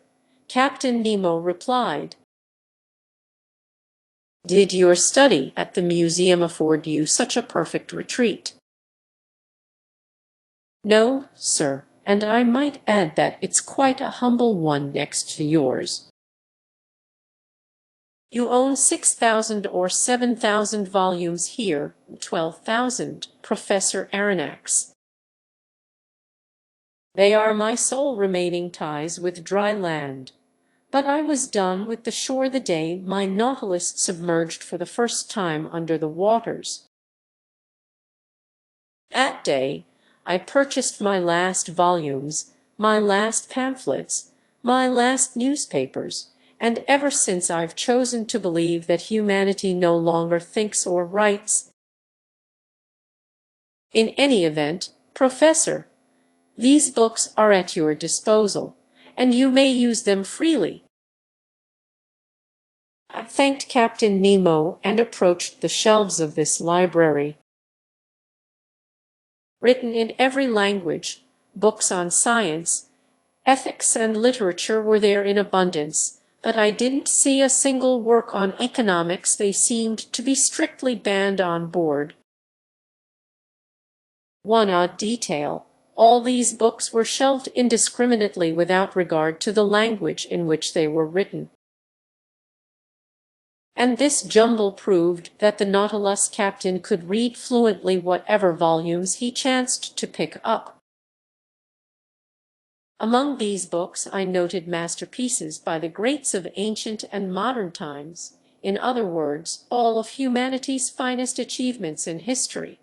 Captain Nemo replied. "Did your study at the museum afford you such a perfect retreat?" "No, sir, and I might add that it's quite a humble one next to yours. You own 6,000 or 7,000 volumes here, 12,000, Professor Aronnax. They are my sole remaining ties with dry land. But I was done with the shore the day my Nautilus submerged for the first time under the waters. That day, I purchased my last volumes, my last pamphlets, my last newspapers, and ever since I've chosen to believe that humanity no longer thinks or writes. In any event, Professor, these books are at your disposal, and you may use them freely." I thanked Captain Nemo and approached the shelves of this library. Written in every language, books on science, ethics, and literature were there in abundance, but I didn't see a single work on economics. They seemed to be strictly banned on board. One odd detail: all these books were shelved indiscriminately without regard to the language in which they were written. And this jumble proved that the Nautilus captain could read fluently whatever volumes he chanced to pick up. Among these books I noted masterpieces by the greats of ancient and modern times, in other words, all of humanity's finest achievements in history.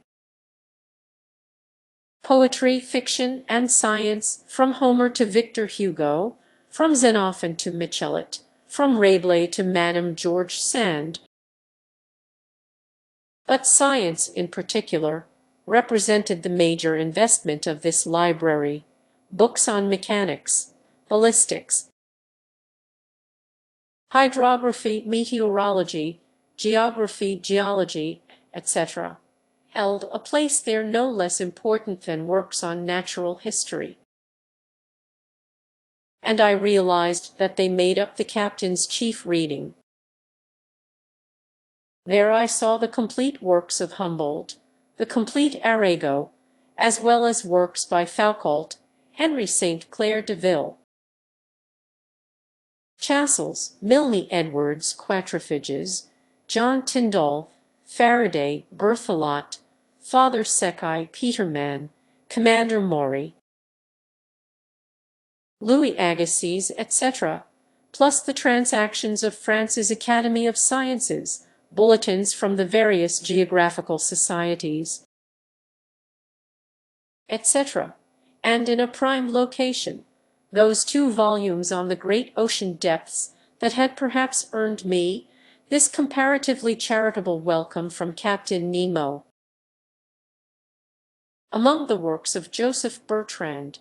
Poetry, fiction, and science, from Homer to Victor Hugo, from Xenophon to Michelet, from Rabelais to Madame George Sand. But science, in particular, represented the major investment of this library. Books on mechanics, ballistics, hydrography, meteorology, geography, geology, etc., held a place there no less important than works on natural history. And I realized that they made up the captain's chief reading. There I saw the complete works of Humboldt, the complete Arago, as well as works by Foucault, Henry St. Clair Deville, Chassels, Milne Edwards, Quatrefages, John Tyndall, Faraday, Berthelot, Father Sekai, Petermann, Commander Maury, Louis Agassiz, etc., plus the transactions of France's Academy of Sciences, bulletins from the various geographical societies, etc., and in a prime location, those 2 volumes on the great ocean depths that had perhaps earned me this comparatively charitable welcome from Captain Nemo. Among the works of Joseph Bertrand,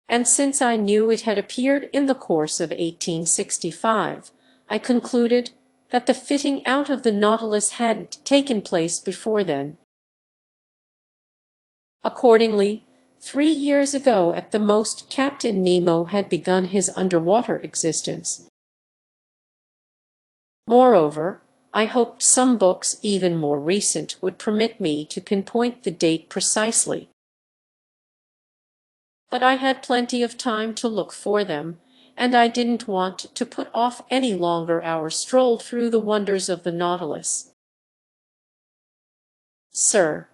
and since I knew it had appeared in the course of 1865, I concluded that the fitting out of the Nautilus hadn't taken place before then. Accordingly, 3 years ago at the most, Captain Nemo had begun his underwater existence. Moreover, I hoped some books, even more recent, would permit me to pinpoint the date precisely. But I had plenty of time to look for them, and I didn't want to put off any longer our stroll through the wonders of the Nautilus. "Sir,"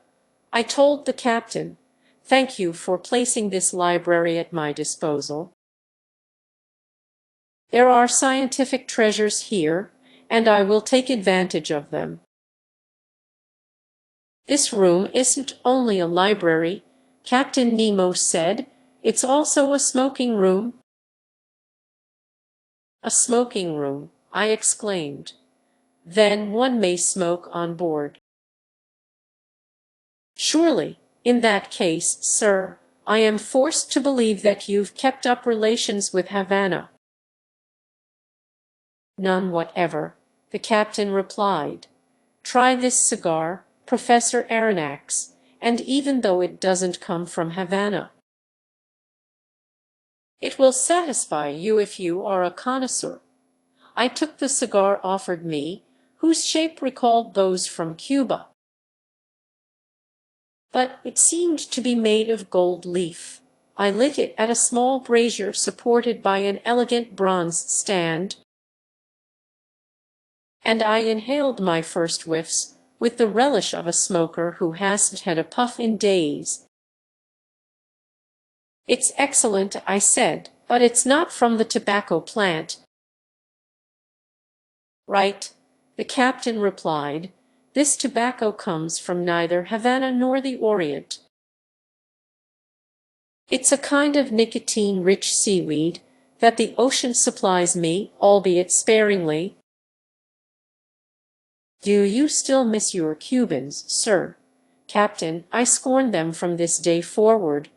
I told the captain, "thank you for placing this library at my disposal. There are scientific treasures here, and I will take advantage of them. This room isn't only a library," Captain Nemo said, "it's also a smoking room." "A smoking room," I exclaimed. "Then one may smoke on board?" "Surely. In that case, sir, I am forced to believe that you've kept up relations with Havana." "None whatever," the captain replied. "Try this cigar, Professor Aronnax, and even though it doesn't come from Havana, it will satisfy you if you are a connoisseur." I took the cigar offered me, whose shape recalled those from Cuba, but it seemed to be made of gold leaf. I lit it at a small brazier supported by an elegant bronze stand, and I inhaled my first whiffs with the relish of a smoker who hasn't had a puff in days. "It's excellent," I said, "but it's not from the tobacco plant." "Right," the captain replied. "This tobacco comes from neither Havana nor the Orient. It's a kind of nicotine-rich seaweed that the ocean supplies me, albeit sparingly." "Do you still miss your Cubans, sir?" "Captain, I scorn them from this day forward."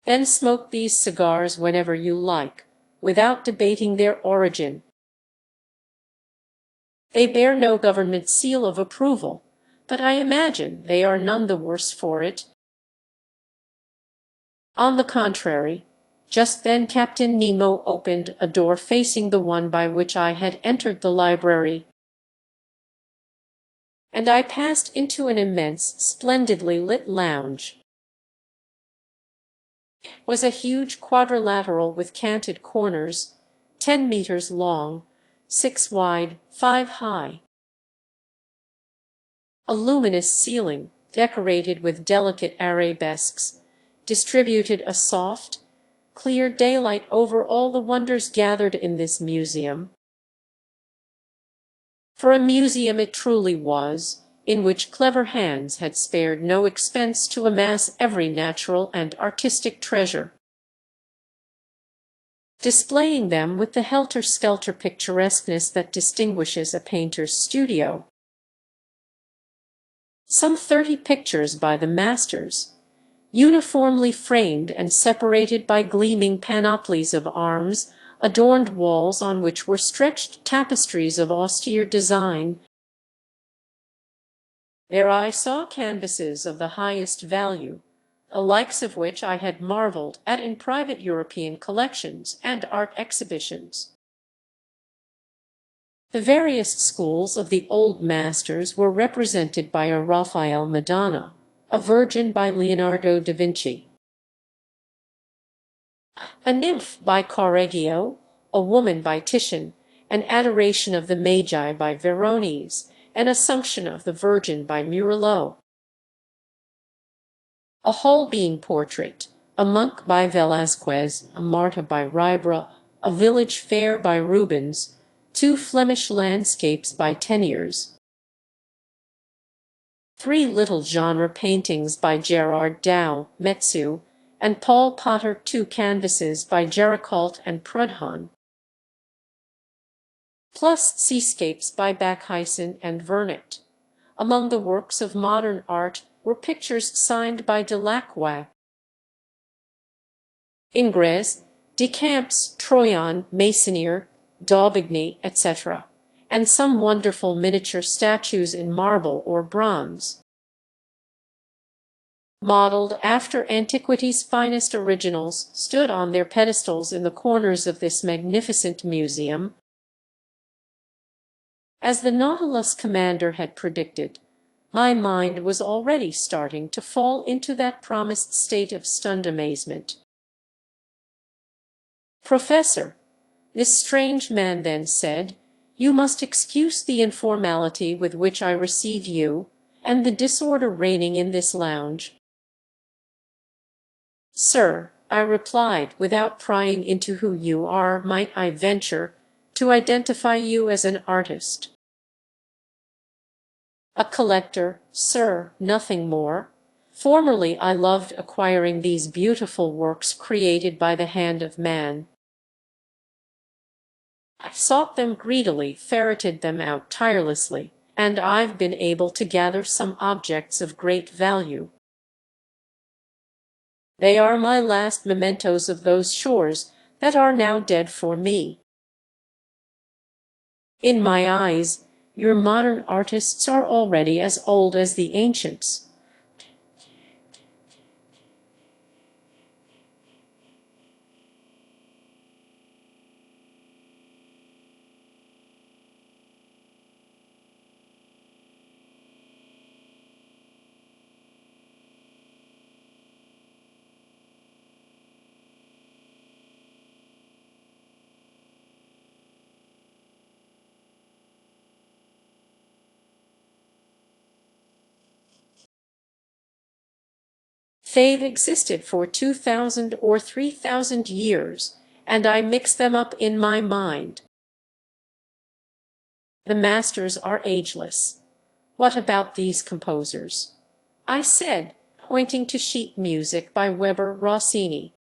"Then smoke these cigars whenever you like, without debating their origin. They bear no government seal of approval, but I imagine they are none the worse for it." On the contrary, just then Captain Nemo opened a door facing the one by which I had entered the library, and I passed into an immense, splendidly lit lounge. It was a huge quadrilateral with canted corners, 10 meters long, 6 wide, 5 high. A luminous ceiling, decorated with delicate arabesques, distributed a soft, clear daylight over all the wonders gathered in this museum. For a museum it truly was, in which clever hands had spared no expense to amass every natural and artistic treasure, displaying them with the helter-skelter picturesqueness that distinguishes a painter's studio. Some 30 pictures by the masters, uniformly framed and separated by gleaming panoplies of arms, adorned walls on which were stretched tapestries of austere design. There I saw canvases of the highest value, the likes of which I had marveled at in private European collections and art exhibitions. The various schools of the old masters were represented by a Raphael Madonna, a Virgin by Leonardo da Vinci, a Nymph by Correggio, a Woman by Titian, an Adoration of the Magi by Veronese, an Assumption of the Virgin by Murillo, a Whole-Being Portrait, a Monk by Velázquez, a Marta by Ribera, a Village Fair by Rubens, 2 Flemish landscapes by Teniers, 3 little genre paintings by Gerard Dow, Metsu, and Paul Potter, 2 canvases by Géricault and Prudhon, plus seascapes by Bakhuysen and Vernet. Among the works of modern art were pictures signed by Delacroix, Ingres, Decamps, Troyon, Masonier, Daubigny, etc., and some wonderful miniature statues in marble or bronze. Modeled after antiquity's finest originals, stood on their pedestals in the corners of this magnificent museum. As the Nautilus commander had predicted, my mind was already starting to fall into that promised state of stunned amazement. "Professor," this strange man then said, "you must excuse the informality with which I receive you, and the disorder reigning in this lounge." "Sir," I replied, "without prying into who you are, might I venture to identify you as an artist?" "A collector, sir, nothing more. Formerly I loved acquiring these beautiful works created by the hand of man. I sought them greedily, ferreted them out tirelessly, and I've been able to gather some objects of great value. They are my last mementos of those shores that are now dead for me. In my eyes, your modern artists are already as old as the ancients." "They've existed for 2,000 or 3,000 years, and I mix them up in my mind. The masters are ageless. What about these composers?" I said, pointing to sheet music by Weber, Rossini.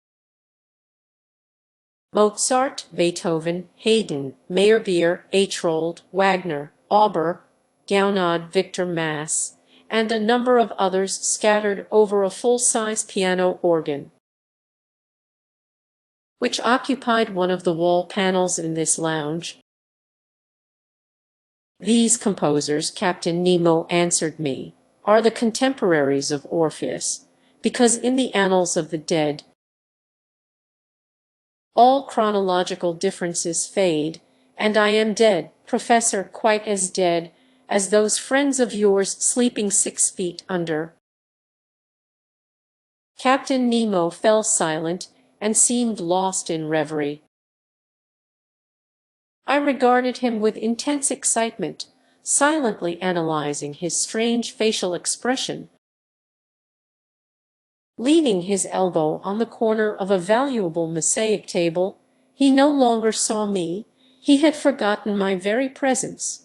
"Mozart, Beethoven, Haydn, Meyerbeer, Aichrold, Wagner, Auber, Gounod, Victor Mass, and a number of others scattered over a full-size piano organ, which occupied one of the wall panels in this lounge." "These composers," Captain Nemo answered me, "are the contemporaries of Orpheus, because in the annals of the dead all chronological differences fade, and I am dead, Professor, quite as dead as those friends of yours sleeping 6 feet under." Captain Nemo fell silent and seemed lost in reverie. I regarded him with intense excitement, silently analyzing his strange facial expression. Leaning his elbow on the corner of a valuable mosaic table, he no longer saw me, he had forgotten my very presence.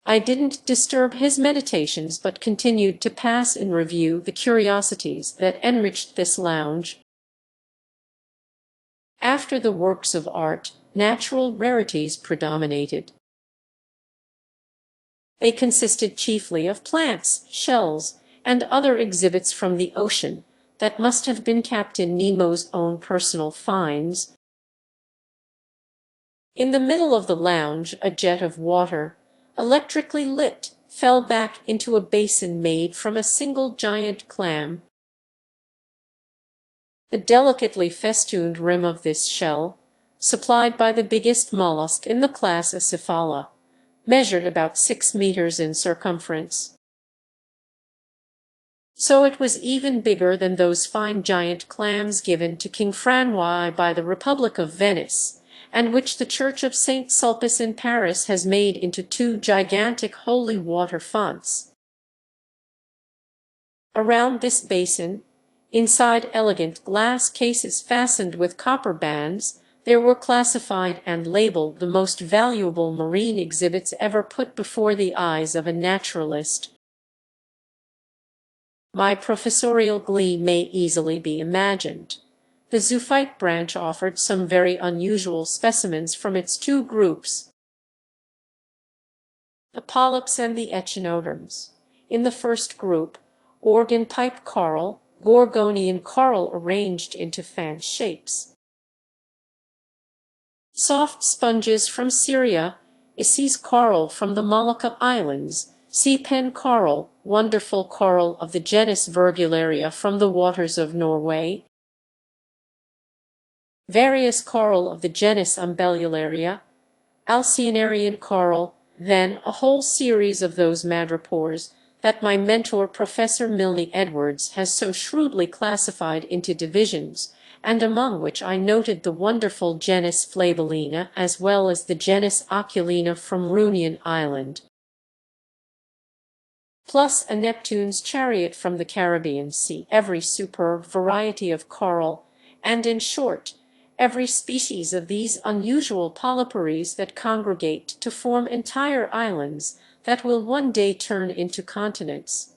I didn't disturb his meditations but continued to pass in review the curiosities that enriched this lounge. After the works of art, natural rarities predominated. They consisted chiefly of plants, shells, and other exhibits from the ocean that must have been Captain Nemo's own personal finds. In the middle of the lounge, a jet of water, electrically lit, fell back into a basin made from a single giant clam. The delicately festooned rim of this shell, supplied by the biggest mollusk in the class Acephala, measured about 6 meters in circumference. So it was even bigger than those fine giant clams given to King Francois by the Republic of Venice, and which the Church of St. Sulpice in Paris has made into 2 gigantic holy water fonts. Around this basin, inside elegant glass cases fastened with copper bands, there were classified and labeled the most valuable marine exhibits ever put before the eyes of a naturalist. My professorial glee may easily be imagined. The zoophyte branch offered some very unusual specimens from its 2 groups, the polyps and the echinoderms. In the first group, organ pipe coral, Gorgonian coral arranged into fan shapes. Soft sponges from Syria, Isses coral from the Molucca Islands, sea pen coral, wonderful coral of the genus Virgularia from the waters of Norway, various coral of the genus Umbellularia, Alcyonarian coral, then a whole series of those madrepores that my mentor Professor Milne Edwards has so shrewdly classified into divisions, and among which I noted the wonderful genus Flabellina as well as the genus Oculina from Reunion Island, plus a Neptune's chariot from the Caribbean Sea, every superb variety of coral, and in short, every species of these unusual polypores that congregate to form entire islands that will one day turn into continents.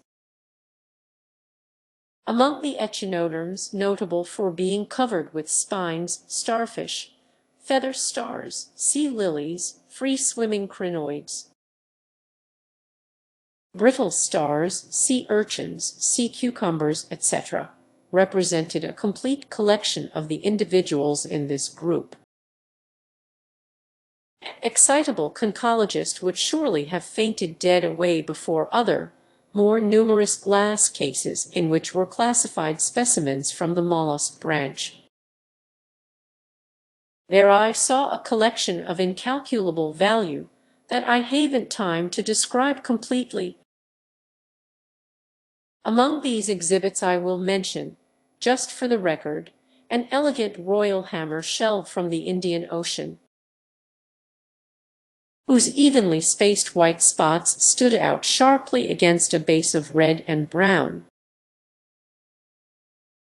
Among the echinoderms notable for being covered with spines, starfish, feather stars, sea lilies, free-swimming crinoids, brittle stars, sea urchins, sea cucumbers, etc., represented a complete collection of the individuals in this group. An excitable conchologist would surely have fainted dead away before other, more numerous glass cases in which were classified specimens from the mollusk branch. There I saw a collection of incalculable value that I haven't time to describe completely. Among these exhibits I will mention, just for the record, an elegant royal hammer shell from the Indian Ocean, whose evenly spaced white spots stood out sharply against a base of red and brown.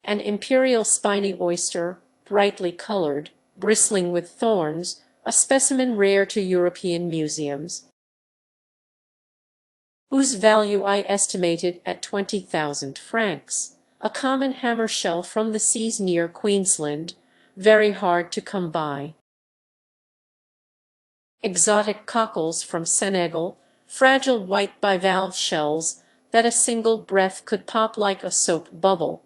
An imperial spiny oyster, brightly colored, bristling with thorns, a specimen rare to European museums, whose value I estimated at 20,000 francs, a common hammer shell from the seas near Queensland, very hard to come by. Exotic cockles from Senegal, fragile white bivalve shells that a single breath could pop like a soap bubble.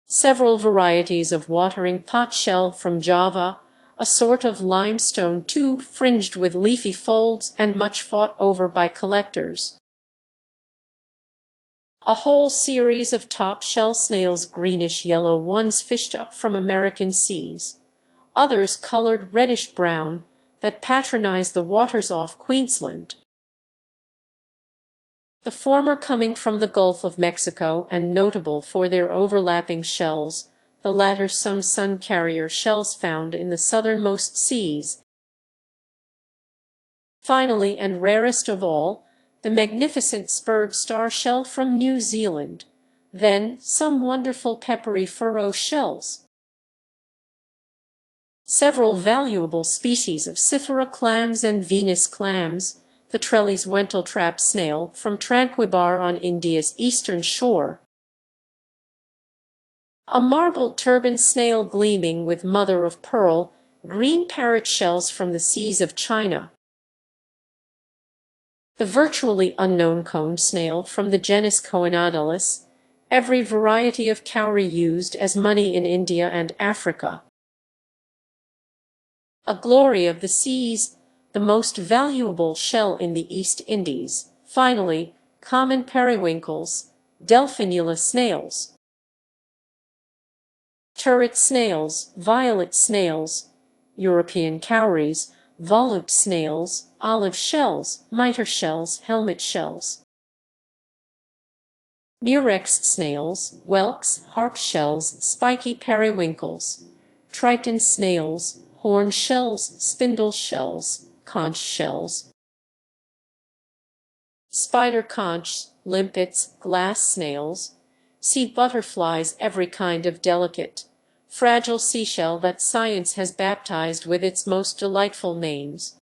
Several varieties of watering pot shell from Java, a sort of limestone tube fringed with leafy folds and much fought over by collectors. A whole series of top shell snails, greenish-yellow ones fished up from American seas, others colored reddish-brown, that patronize the waters off Queensland, the former coming from the Gulf of Mexico and notable for their overlapping shells, the latter some sun carrier shells found in the southernmost seas. Finally, and rarest of all, the magnificent spurred star shell from New Zealand, then some wonderful peppery furrow shells. Several valuable species of Cythera clams and Venus clams, the Trellis Wenteltrap snail from Tranquebar on India's eastern shore, a marbled turban snail gleaming with mother-of-pearl, green parrot shells from the seas of China, the virtually unknown cone snail from the genus Coenodilus, every variety of cowrie used as money in India and Africa, a glory of the seas, the most valuable shell in the East Indies, finally, common periwinkles, Delphinula snails, turret snails, violet snails, European cowries, volute snails, olive shells, mitre shells, helmet shells, murex snails, whelks, harp shells, spiky periwinkles, triton snails, horn shells, spindle shells, conch shells, spider conch, limpets, glass snails, sea butterflies, every kind of delicate, fragile seashell that science has baptized with its most delightful names.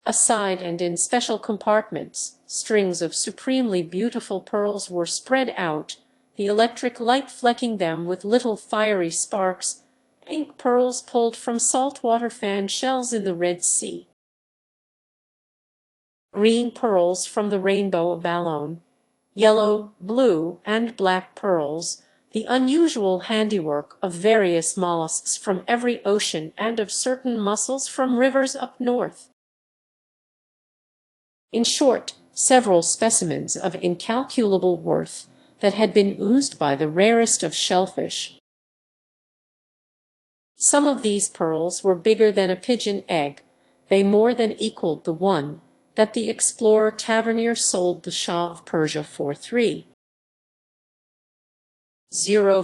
Aside and in special compartments, strings of supremely beautiful pearls were spread out, the electric light flecking them with little fiery sparks, pink pearls pulled from saltwater fan shells in the Red Sea, green pearls from the rainbow of Ballon, yellow, blue, and black pearls, the unusual handiwork of various mollusks from every ocean and of certain mussels from rivers up north. In short, several specimens of incalculable worth that had been oozed by the rarest of shellfish. Some of these pearls were bigger than a pigeon egg. They more than equaled the one that the explorer Tavernier sold the Shah of Persia for 3,000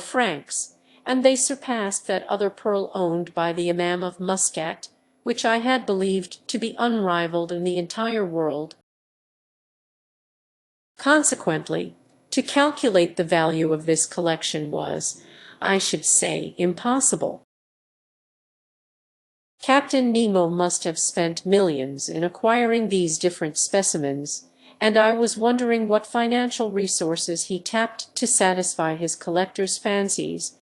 francs, and they surpassed that other pearl owned by the Imam of Muscat, which I had believed to be unrivaled in the entire world. Consequently, to calculate the value of this collection was, I should say, impossible. Captain Nemo must have spent millions in acquiring these different specimens, and I was wondering what financial resources he tapped to satisfy his collector's fancies,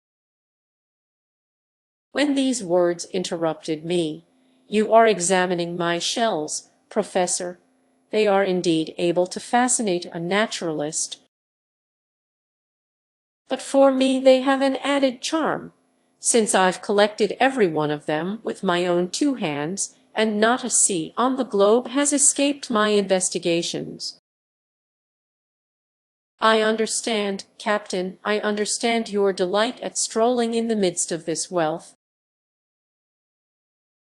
when these words interrupted me. "You are examining my shells, Professor. They are indeed able to fascinate a naturalist. But for me they have an added charm, since I've collected every one of them with my own 2 hands, and not a sea on the globe has escaped my investigations." "I understand, Captain, I understand your delight at strolling in the midst of this wealth.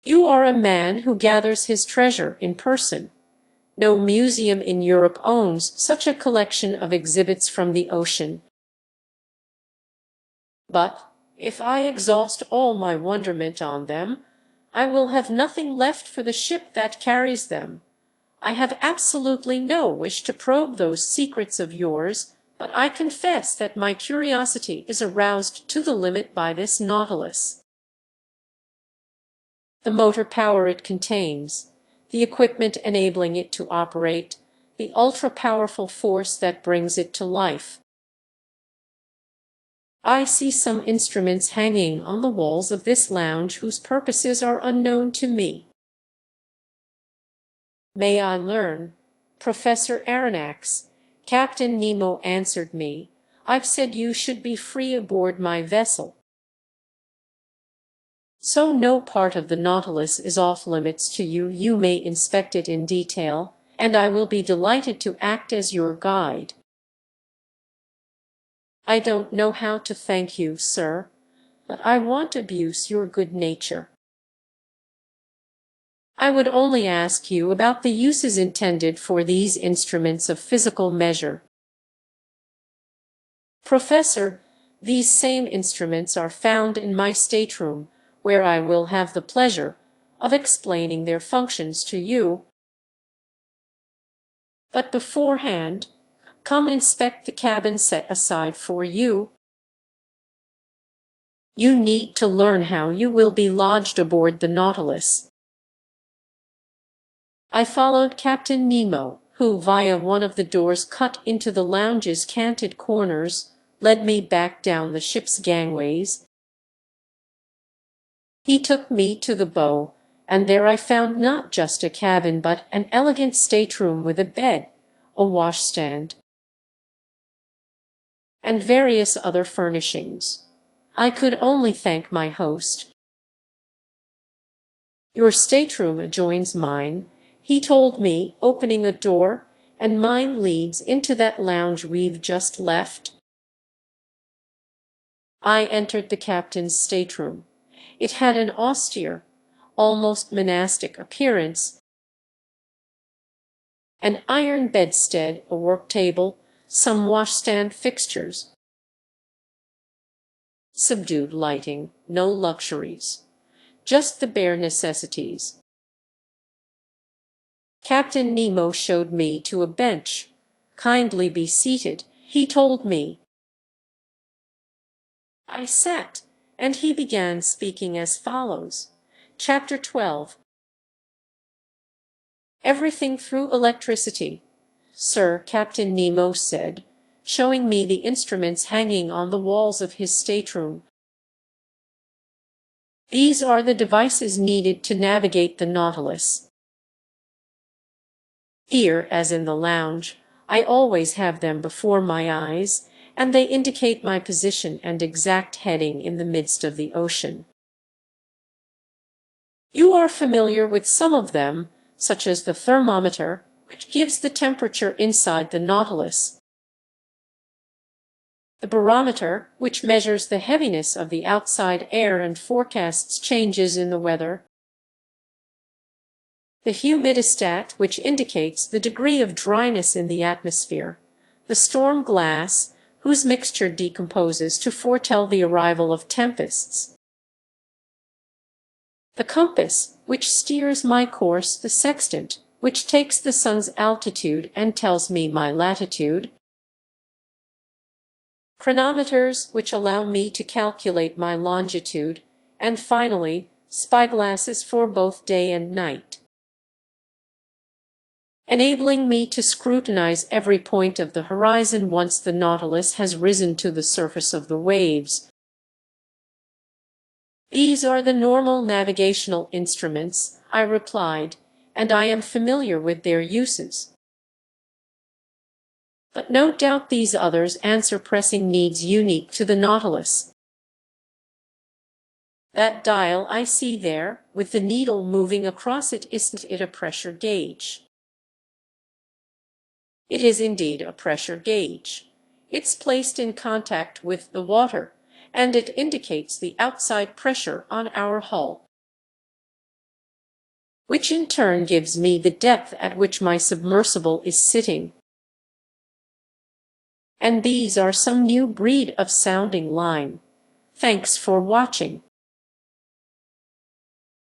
You are a man who gathers his treasure in person. No museum in Europe owns such a collection of exhibits from the ocean. But if I exhaust all my wonderment on them, I will have nothing left for the ship that carries them. I have absolutely no wish to probe those secrets of yours, but I confess that my curiosity is aroused to the limit by this Nautilus. The motor power it contains, the equipment enabling it to operate, the ultra-powerful force that brings it to life. I see some instruments hanging on the walls of this lounge whose purposes are unknown to me. May I learn, Professor Aronnax?" Captain Nemo answered me. "I've said you should be free aboard my vessel. So no part of the Nautilus is off limits to you. You may inspect it in detail, and I will be delighted to act as your guide." "I don't know how to thank you, sir, but I won't abuse your good nature. I would only ask you about the uses intended for these instruments of physical measure." "Professor, these same instruments are found in my stateroom, where I will have the pleasure of explaining their functions to you. But beforehand, come inspect the cabin set aside for you. You need to learn how you will be lodged aboard the Nautilus." I followed Captain Nemo, who, via one of the doors cut into the lounge's canted corners, led me back down the ship's gangways. He took me to the bow, and there I found not just a cabin but an elegant stateroom with a bed, a washstand, and various other furnishings. I could only thank my host. "Your stateroom adjoins mine," he told me, opening a door, "and mine leads into that lounge we've just left." I entered the captain's stateroom. It had an austere, almost monastic appearance. An iron bedstead, a work table, some washstand fixtures. Subdued lighting, no luxuries, just the bare necessities. Captain Nemo showed me to a bench. "Kindly be seated," he told me. I sat, and he began speaking as follows. Chapter 12. "Everything through electricity, sir," Captain Nemo said, showing me the instruments hanging on the walls of his stateroom. "These are the devices needed to navigate the Nautilus. Here, as in the lounge, I always have them before my eyes, and they indicate my position and exact heading in the midst of the ocean. You are familiar with some of them, such as the thermometer, which gives the temperature inside the Nautilus, the barometer, which measures the heaviness of the outside air and forecasts changes in the weather, the humidistat, which indicates the degree of dryness in the atmosphere, the storm glass, whose mixture decomposes to foretell the arrival of tempests, the compass, which steers my course, the sextant, which takes the sun's altitude and tells me my latitude, chronometers, which allow me to calculate my longitude, and finally, spyglasses for both day and night, enabling me to scrutinize every point of the horizon once the Nautilus has risen to the surface of the waves. These are the normal navigational instruments, I replied, and I am familiar with their uses. But no doubt these others answer pressing needs unique to the Nautilus. That dial I see there, with the needle moving across it, isn't it a pressure gauge? It is indeed a pressure gauge. It's placed in contact with the water, and it indicates the outside pressure on our hull, which in turn gives me the depth at which my submersible is sitting. And these are some new breed of sounding line. Thanks for watching.